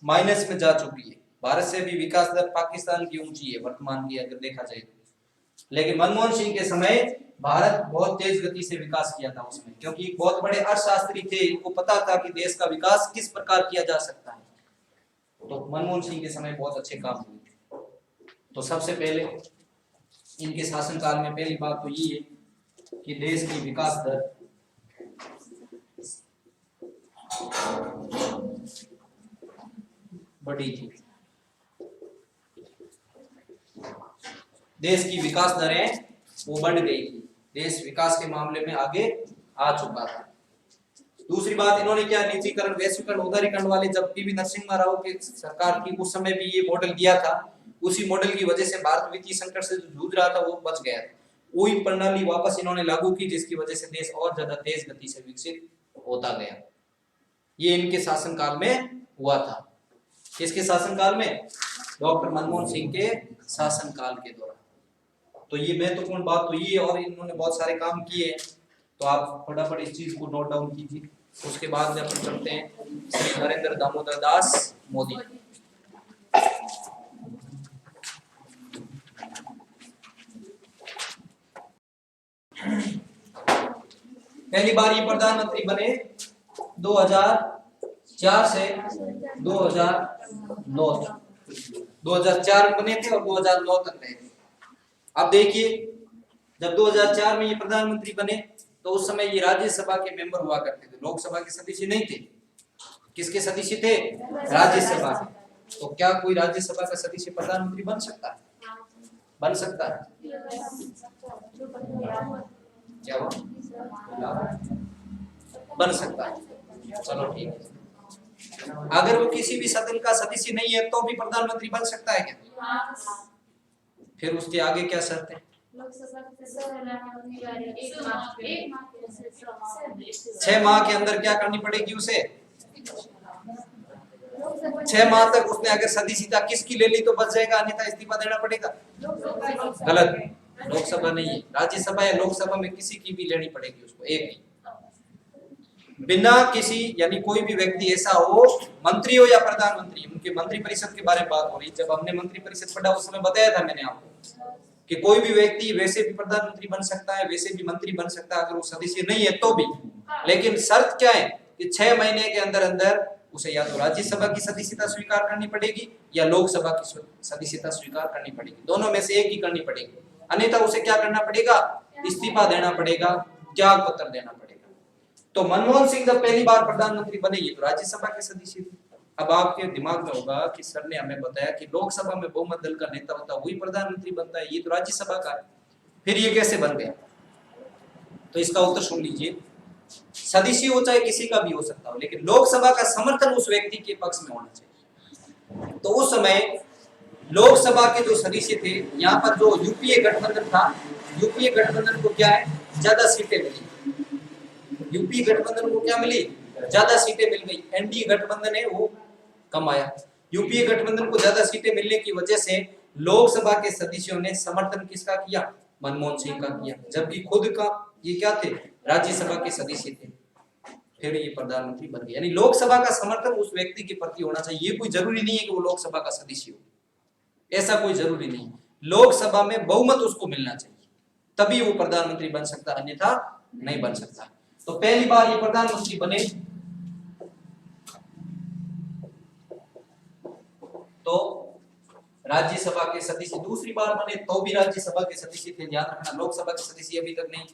माइनस में जा चुकी है। भारत से भी विकास दर पाकिस्तान की ऊंची है वर्तमान की अगर देखा जाए तो। लेकिन मनमोहन सिंह के समय भारत बहुत तेज गति से विकास किया था उसमें, क्योंकि बहुत बड़े अर्थशास्त्री थे, इनको पता था कि देश का विकास किस प्रकार किया जा सकता है। तो मनमोहन सिंह के समय बहुत अच्छे काम हुए थे। तो सबसे पहले इनके शासनकाल में पहली बात तो ये है कि देश की विकास दर बढ़ी थी। देश की विकास दरें वो बढ़ गई थी, देश विकास के मामले में आगे आ चुका था। दूसरी बात, इन्होंने क्या निजीकरण, वैश्वीकरण, उदारीकरण वाले जब पीवी नरसिम्हा राव की सरकार थी उस समय भी ये मॉडल दिया था। उसी मॉडल की वजह से भारत वित्तीय संकट से जूझ रहा था, वो बच गया था। वही प्रणाली वापस इन्होंने लागू की, जिसकी वजह से देश और ज्यादा तेज गति से विकसित होता गया। ये इनके शासनकाल में हुआ था। किसके शासनकाल में? डॉक्टर मनमोहन सिंह के शासनकाल के दौरान। तो ये महत्वपूर्ण बात तो ये, और इन्होंने बहुत सारे काम किए हैं, तो आप फटाफट इस चीज को नोट डाउन कीजिए। उसके बाद में अपन चलते हैं श्री नरेंद्र दामोदर दास मोदी। पहली बार ये प्रधानमंत्री बने 2004 से 2009 तक। 2004 में बने थे और 2009 तक रहे थे। अब देखिए, जब 2004 में ये प्रधानमंत्री बने तो उस समय ये राज्यसभा के मेंबर हुआ करते थे, लोकसभा के सदस्य नहीं थे। किसके सदस्य थे? राज्यसभा। तो क्या कोई राज्यसभा का सदस्य प्रधानमंत्री बन सकता है? बन सकता है? क्या वो बन सकता है? चलो ठीक है। अगर वो किसी भी सदन का सदस्य नहीं है तो भी प्रधानमंत्री बन सकता है क्या? फिर उसके आगे क्या शर्त है? 6 माह के अंदर क्या करनी पड़ेगी उसे? 6 माह तक उसने अगर सदस्यता किसकी ले ली तो बच जाएगा, अन्यथा इस्तीफा देना पड़ेगा। गलत, लोकसभा नहीं है, राज्यसभा या लोकसभा में किसी की भी लेनी पड़ेगी उसको, एक ही। बिना किसी, यानी कोई भी व्यक्ति ऐसा हो, मंत्री हो या प्रधानमंत्री, उनके मंत्री परिषद के बारे में बात हो रही। जब हमने मंत्री परिषद पढ़ा उस समय बताया था मैंने आपको कि कोई भी व्यक्ति वैसे भी प्रधानमंत्री बन सकता है, वैसे भी मंत्री बन सकता है अगर वो सदस्य नहीं है तो भी। लेकिन शर्त क्या है कि 6 महीने के अंदर अंदर उसे या तो राज्यसभा की सदस्यता स्वीकार करनी पड़ेगी या लोकसभा की सदस्यता स्वीकार करनी पड़ेगी, दोनों में से एक ही करनी पड़ेगी, अन्यथा उसे क्या करना पड़ेगा? इस्तीफा देना पड़ेगा, त्याग पत्र देना पड़ेगा। तो मनमोहन सिंह जब पहली बार प्रधानमंत्री बने ये तो राज्यसभा के सदस्य थे। अब आपके दिमाग में होगा कि सर ने हमें बताया कि लोकसभा में बहुमत दल का नेता होता है वही प्रधानमंत्री बनता है, ये तो राज्यसभा का है, फिर ये कैसे बन गया? तो इसका उत्तर सुन लीजिए, सदस्य हो चाहे किसी का भी हो सकता हो, लेकिन लोकसभा का समर्थन उस व्यक्ति के पक्ष में होना चाहिए। तो उस समय लोकसभा के जो सदस्य थे, यहाँ पर जो यूपीए गठबंधन था, यूपीए गठबंधन को क्या है, ज्यादा सीटें मिली। यूपीए गठबंधन को क्या मिली? ज्यादा सीटें मिल गई। एनडीए गठबंधन है वो कम आया। यूपीए गठबंधन को ज्यादा सीटें मिलने की वजह से लोकसभा के सदस्यों ने समर्थन किसका किया? मनमोहन सिंह का किया, जबकि खुद का ये क्या थे? राज्यसभा के सदस्य थे। फिर ये प्रधानमंत्री बन गए। यानी लोकसभा का समर्थन उस व्यक्ति के प्रति होना चाहिए। ये कोई जरूरी नहीं है कि वो लोकसभा का सदस्य हो, ऐसा कोई जरूरी नहीं। लोकसभा में बहुमत उसको मिलना चाहिए, तभी वो प्रधानमंत्री बन सकता, अन्यथा नहीं बन सकता। तो पहली बार ये प्रधानमंत्री बने तो राज्यसभा के सदस्य, दूसरी बार बने तो भी राज्यसभा के सदस्य थे, ध्यान रखना। लोकसभा के सदस्य अभी तक नहीं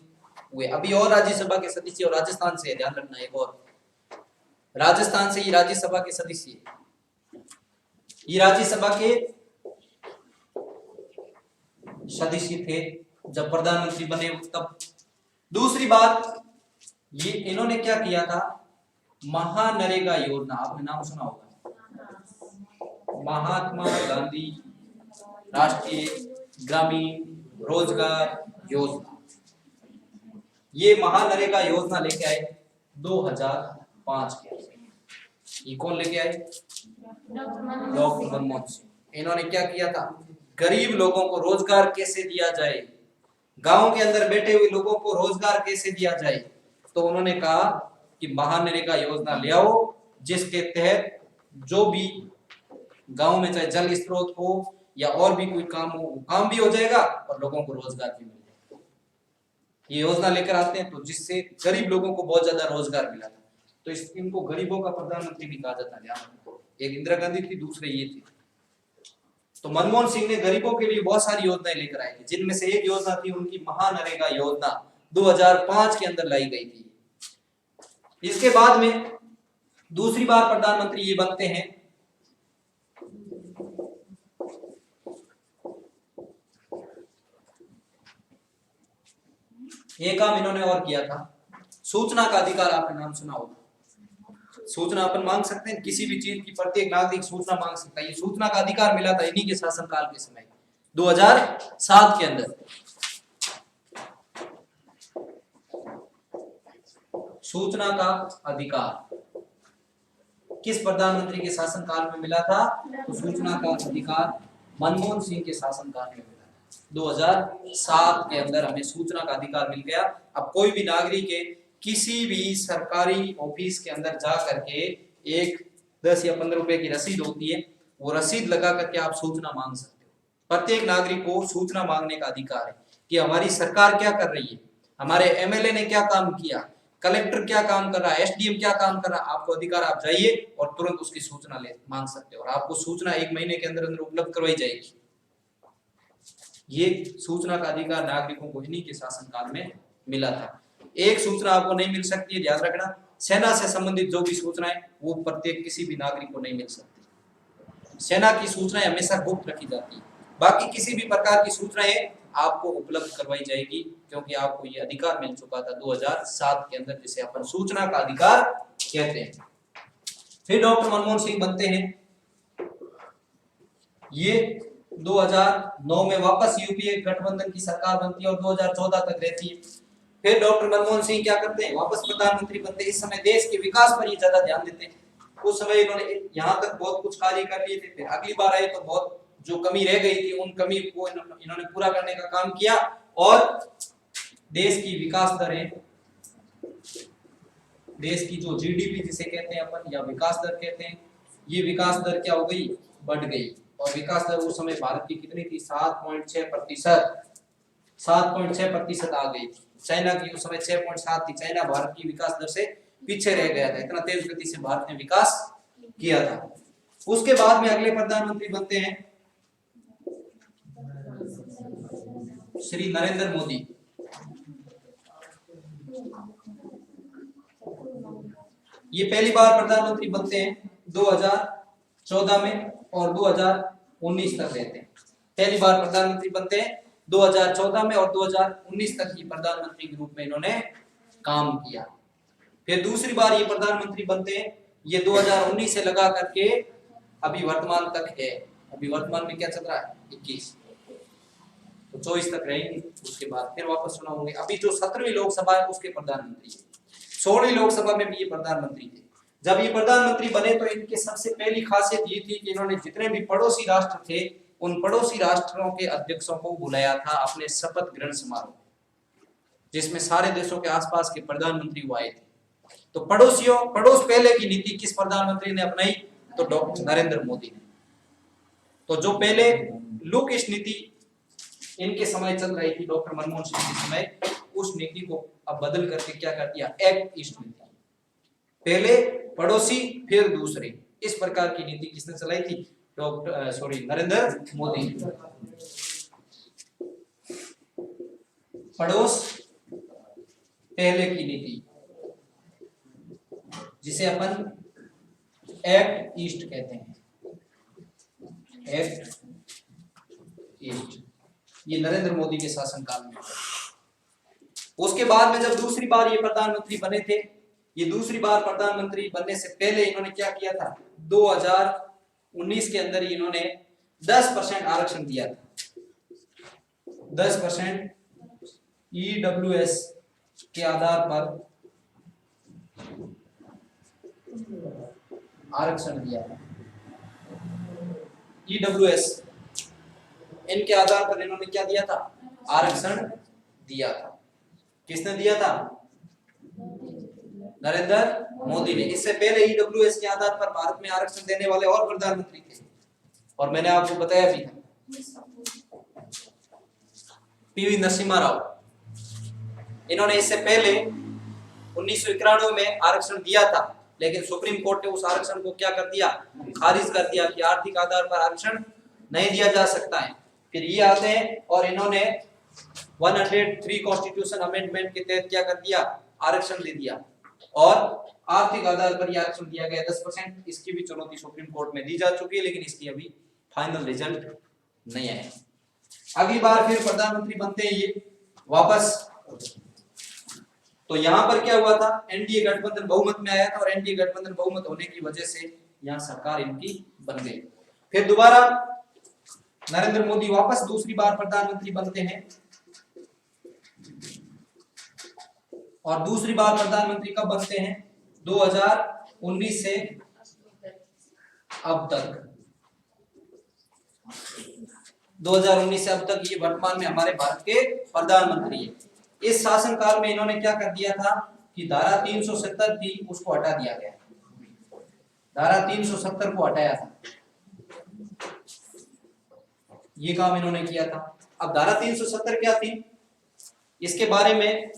हुए, अभी और राज्यसभा के सदस्य और राजस्थान से, ध्यान रखना, एक और राजस्थान से ये राज्यसभा के सदस्य, ये राज्यसभा के सदस्य थे जब प्रधानमंत्री बने तब। दूसरी बात, ये इन्होंने क्या किया था? महानरेगा योजना, आपने नाम सुना होगा, महात्मा गांधी राष्ट्रीय ग्रामीण रोजगार योजना। ये महानरेगा योजना लेके आए 2005 के अंदर। ये कौन लेके आए? डॉक्टर मनमोहन सिंह। इन्होंने क्या किया था? गरीब लोगों को रोजगार कैसे दिया जाए, गांव के अंदर बैठे हुए लोगों को रोजगार कैसे दिया जाए, तो उन्होंने कहा कि महानरेगा योजना ले आओ, जिसके तहत जो भी गांव में चाहे जल स्रोत हो या और भी कोई काम हो, वो काम भी हो जाएगा और लोगों को रोजगार भी मिल जाएगा। ये योजना लेकर आते हैं तो जिससे गरीब लोगों को बहुत ज्यादा रोजगार मिला था। तो इनको गरीबों का प्रधानमंत्री भी कहा जाता है। एक इंदिरा गांधी थी, दूसरे ये थी। तो मनमोहन सिंह ने गरीबों के लिए बहुत सारी योजनाएं लेकर आए थे, जिनमें से एक योजना थी उनकी महानरेगा योजना, 2005 के अंदर लाई गई थी। इसके बाद में दूसरी बार प्रधानमंत्री ये बनते हैं एक काम इन्होंने और किया था, सूचना का अधिकार, आपने नाम सुना होगा। सूचना अपन मांग सकते हैं, किसी भी चीज की प्रत्येक नागरिक सूचना मांग सकता है। ये सूचना का अधिकार मिला था इन्हीं के शासनकाल के समय 2007 के अंदर। सूचना का अधिकार किस प्रधानमंत्री के शासनकाल में मिला था? तो सूचना का अधिकार मनमोहन सिंह के शासनकाल में मिला। 2007 के अंदर हमें सूचना का अधिकार मिल गया। अब कोई भी नागरिक है, किसी भी सरकारी ऑफिस के अंदर जा करके एक 10 या 15 रुपए की रसीद होती है, वो रसीद लगा करके आप सूचना मांग सकते हो। प्रत्येक नागरिक को सूचना मांगने का अधिकार है कि हमारी सरकार क्या कर रही है, हमारे एमएलए ने क्या काम किया, कलेक्टर क्या काम कर रहा है, एसडीएम क्या काम कर रहा है। आपको अधिकार, आप जाइए और तुरंत उसकी सूचना ले मांग सकते हो और आपको सूचना 1 महीने के अंदर अंदर उपलब्ध करवाई जाएगी। ये सूचना का अधिकार नागरिकों को इन्हीं के शासनकाल में मिला था। एक सूचना आपको नहीं मिल सकती है, ध्यान रखना, सेना से संबंधित जो भी सूचनाएं वो प्रत्येक किसी भी नागरिक को नहीं मिल सकती। सेना की सूचनाएं हमेशा गुप्त रखी जाती है। बाकी किसी भी प्रकार की सूचनाएं आपको उपलब्ध करवाई जाएगी, क्योंकि आपको ये अधिकार मिल चुका था 2007 के अंदर, जिसे अपन सूचना का अधिकार कहते हैं। फिर डॉक्टर मनमोहन सिंह बनते हैं, ये 2009 में वापस यूपीए गठबंधन की सरकार बनती है और 2014 तक रहती है। फिर डॉक्टर मनमोहन सिंह क्या करते हैं, वापस प्रधानमंत्री बनते हैं। इस समय देश के विकास पर ये ज्यादा ध्यान देते हैं। उस समय इन्होंने यहाँ तक बहुत कुछ कार्य कर लिए थे, फिर अगली बार आए तो बहुत जो कमी रह गई थी उन कमी को इन्होंने पूरा करने का काम किया और देश की विकास दरें, देश की जो जीडीपी जिसे कहते हैं अपन या विकास दर कहते हैं, ये विकास दर क्या हो गई, बढ़ गई। और विकास दर उस समय भारत की कितनी थी, 7.6%, 7.6% आ गई थी। चाइना की उस समय 6.7 थी। चाइना भारत की विकास दर से पीछे रह गया था, इतना तेज गति से भारत ने विकास किया था। उसके बाद में अगले प्रधानमंत्री बनते हैं श्री नरेंद्र मोदी। ये पहली बार प्रधानमंत्री बनते हैं 2014 में और 2019 तक रहते हैं। पहली बार प्रधानमंत्री बनते हैं 2014 में और 2019 तक ही प्रधानमंत्री के रूप में इन्होंने काम किया। फिर दूसरी बार ये प्रधानमंत्री बनते हैं, ये 2019 से लगा करके अभी वर्तमान तक है। अभी वर्तमान में क्या चल रहा है, 21, तो 24 तक रहेंगे। उसके बाद फिर वापस चुनाव होंगे। अभी जो 17वीं लोकसभा है उसके प्रधानमंत्री है। 16वीं लोकसभा में भी ये प्रधानमंत्री थे। जब ये प्रधानमंत्री बने तो इनकी सबसे पहली खासियत ये थी कि इन्होंने जितने भी पड़ोसी राष्ट्र थे उन पड़ोसी राष्ट्रों के अध्यक्षों को बुलाया था अपने शपथ ग्रहण समारोह, जिसमें सारे देशों के आसपास के प्रधानमंत्री वो आए थे। तो पड़ोस पहले की नीति किस प्रधानमंत्री ने अपनाई, तो डॉक्टर नरेंद्र मोदी ने। तो जो पहले लुक ईस्ट नीति इनके समय चल रही थी, डॉक्टर मनमोहन सिंह के समय, उस नीति को अब बदल करके क्या कर दिया, एक्ट ईस्ट नीति। पहले पड़ोसी फिर दूसरे, इस प्रकार की नीति किसने चलाई थी, नरेंद्र मोदी। पड़ोस पहले की नीति जिसे अपन एक्ट ईस्ट कहते हैं, एक्ट ईस्ट, ये नरेंद्र मोदी के शासनकाल में। उसके बाद में जब दूसरी बार ये प्रधानमंत्री बने थे, ये दूसरी बार प्रधानमंत्री बनने से पहले इन्होंने क्या किया था, 2019 के अंदर इन्होंने 10% आरक्षण दिया था। 10% EWS के आधार पर आरक्षण दिया था। EWS इनके आधार पर इन्होंने क्या दिया था, आरक्षण दिया था। किसने दिया था, नरेंद्र मोदी ने। इससे पहले EWS के आधार पर भारत में आरक्षण देने वाले और प्रधानमंत्री थे, और मैंने आपको बताया भी था, पीवी नरसिम्हा राव। इन्होंने इससे पहले 1991 में आरक्षण दिया था, लेकिन सुप्रीम कोर्ट ने उस आरक्षण को क्या कर दिया, खारिज कर दिया कि आर्थिक आधार पर आरक्षण नहीं दिया जा सकता है। फिर ये आते हैं और इन्होंने 103 कॉन्स्टिट्यूशन अमेंडमेंट के तहत क्या कर दिया, आरक्षण दे दिया, और आर्थिक आधार पर यह आरक्षण दिया गया 10%। इसकी भी चुनौती सुप्रीम कोर्ट में दी जा चुकी है, लेकिन इसकी अभी फाइनल रिजल्ट नहीं आया। अगली बार फिर प्रधानमंत्री बनते हैं ये वापस। तो यहाँ पर क्या हुआ था, एनडीए गठबंधन बहुमत में आया था, और एनडीए गठबंधन बहुमत होने की वजह से यहाँ सरकार इनकी बन गई। फिर दोबारा नरेंद्र मोदी वापस दूसरी बार प्रधानमंत्री बनते हैं, और दूसरी बार प्रधानमंत्री कब बनते हैं, 2019 से अब तक। 2019 से अब तक ये वर्तमान में हमारे भारत के प्रधानमंत्री है। इस शासनकाल में इन्होंने क्या कर दिया था कि धारा 370 थी उसको हटा दिया गया, धारा 370 को हटाया था, ये काम इन्होंने किया था। अब धारा 370 क्या थी, इसके बारे में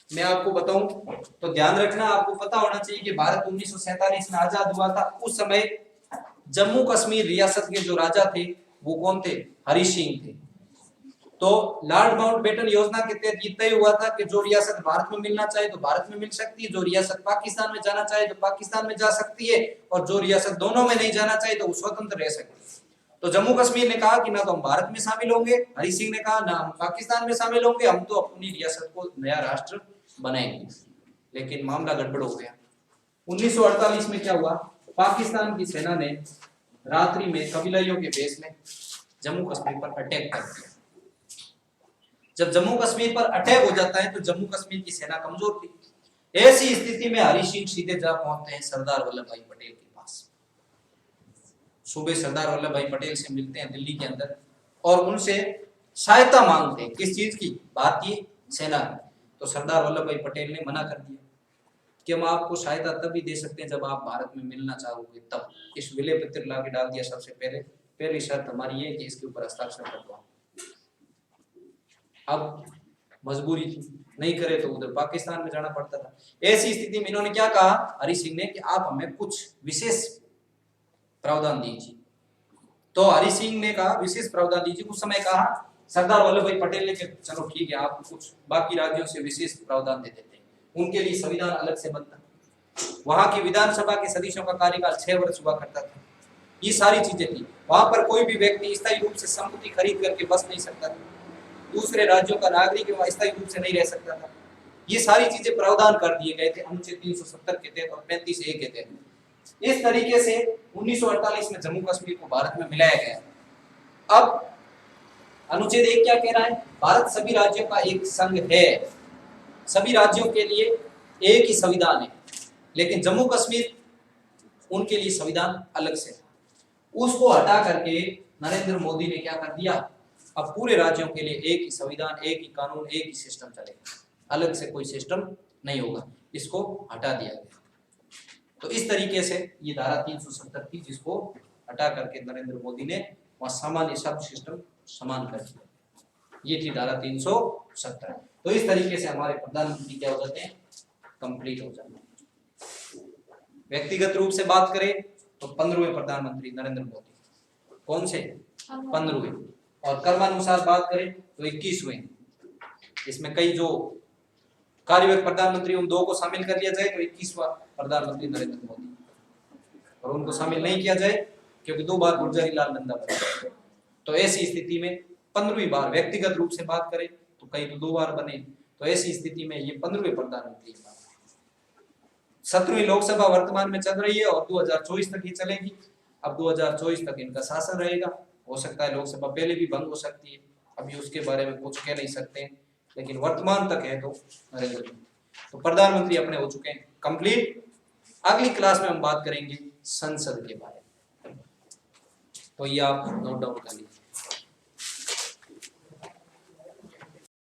मैं आपको बताऊं तो ध्यान रखना, आपको पता होना चाहिए कि भारत 1947 में आजाद हुआ था। उस समय जम्मू कश्मीर रियासत के जो राजा थे वो कौन थे, हरि सिंह थे। तो लॉर्ड माउंटबेटन योजना के तहत ये तय हुआ था कि जो रियासत भारत में मिलना चाहे तो भारत में मिल सकती है, जो रियासत पाकिस्तान में जाना चाहे तो पाकिस्तान में जा सकती है, और जो रियासत दोनों में नहीं जाना चाहे तो वो स्वतंत्र रह सकती है। तो जम्मू कश्मीर ने कहा कि ना तो हम भारत में शामिल होंगे, हरि सिंह ने कहा ना हम पाकिस्तान में शामिल होंगे, हम तो अपनी रियासत को नया राष्ट्र बनाएंगे। लेकिन मामला गड़बड़ हो गया। 1948 में क्या हुआ, पाकिस्तान की सेना ने रात्रि में कबीलाइयों के बेस में जम्मू कश्मीर पर अटैक कर दिया। जब जम्मू कश्मीर पर अटैक हो जाता है तो जम्मू कश्मीर की सेना कमजोर थी। ऐसी स्थिति में हरि सिंह सीधे जा पहुंचते हैं सरदार वल्लभ भाई पटेल के पास। सुबह सरदार वल्लभ भाई पटेल से मिलते हैं दिल्ली के अंदर और उनसे सहायता मांगते हैं। किस चीज की? भारतीय सेना। तो सरदार वल्लभ भाई पटेल ने मना कर दिया कि हम आपको सहायता तभी दे सकते हैं जब आप भारत में मिलना चाहोगे तब। इस विलय पत्र ला के डाल दिया सबसे पहले। पहली शर्त हमारी ये कि इसके ऊपर हस्ताक्षर कर दो। अब मजबूरी थी, नहीं करे तो उधर पाकिस्तान में जाना पड़ता था। ऐसी स्थिति में इन्होंने क्या कहा हरि सिंह ने कि आप हमें कुछ विशेष प्रावधान दीजिए। तो हरि सिंह ने कहा विशेष प्रावधान दीजिए। उस समय कहा सरदार वल्लभ भाई पटेल ने चलो ठीक है, आपको कुछ बाकी राज्यों से विशेष प्रावधान दे देते हैं। उनके लिए संविधान अलग से बनता, वहां की विधानसभा के सदस्यों का कार्यकाल 6 वर्ष हुआ करता था। ये सारी चीजें थी। वहां पर कोई भी व्यक्ति स्थायी रूप से संपत्ति खरीद करके बस नहीं सकता था। दूसरे राज्यों का नागरिक स्थायी रूप से नहीं रह सकता था। ये सारी चीजें प्रावधान कर दिए गए थे अनुच्छेद 370 के तहत और 35A के तहत। इस तरीके से 1948 में जम्मू कश्मीर को भारत में मिलाया गया। अब अनुच्छेद 1 क्या कह रहा है? भारत सभी राज्यों का एक संघ है, सभी राज्यों के लिए एक ही संविधान है, लेकिन जम्मू कश्मीर उनके लिए संविधान अलग से। उसको हटा करके नरेंद्र मोदी ने क्या कर दिया, अब पूरे राज्यों के लिए एक ही संविधान, एक ही कानून, एक ही सिस्टम चलेगा, अलग से कोई सिस्टम नहीं होगा। इसको हटा दिया गया। तो इस तरीके से ये धारा 370 थी जिसको हटा करके नरेंद्र मोदी ने वहां सामान्य सब सिस्टम समान कर दिया। ये थी धारा 370। तो इस तरीके से हमारे प्रधानमंत्री क्या हो जाते हैं, कंप्लीट हो जाते हैं। व्यक्तिगत रूप से बात करें तो 15वें प्रधानमंत्री नरेंद्र मोदी। कौन से? 15वें। और क्रमानुसार बात करें तो 21वें। इसमें कई जो कार्यवाहक प्रधानमंत्री उन दो को शामिल कर लिया जाए तो 21वां प्रधानमंत्री नरेंद्र मोदी, और उनको शामिल नहीं किया जाए क्योंकि 2 बार गुलजारीलाल नंदा बने। तो ऐसी स्थिति में 15वीं बार व्यक्तिगत रूप से बात करें तो कई तो 2 बार बने। तो ऐसी स्थिति में ये 15वें प्रधानमंत्री। 17वीं लोकसभा वर्तमान में चल रही है और 2024 तक ही चलेगी। अब 2024 तक इनका शासन रहेगा। हो सकता है लोकसभा पहले भी भंग हो सकती है, अभी उसके बारे में कुछ कह नहीं सकते, लेकिन वर्तमान तक है तो नरेंद्र मोदी। तो प्रधानमंत्री अपने हो चुके हैं कंप्लीट। अगली क्लास में हम बात करेंगे संसद के बारे में, तो ये आप नोट डाउन कर लीजिए।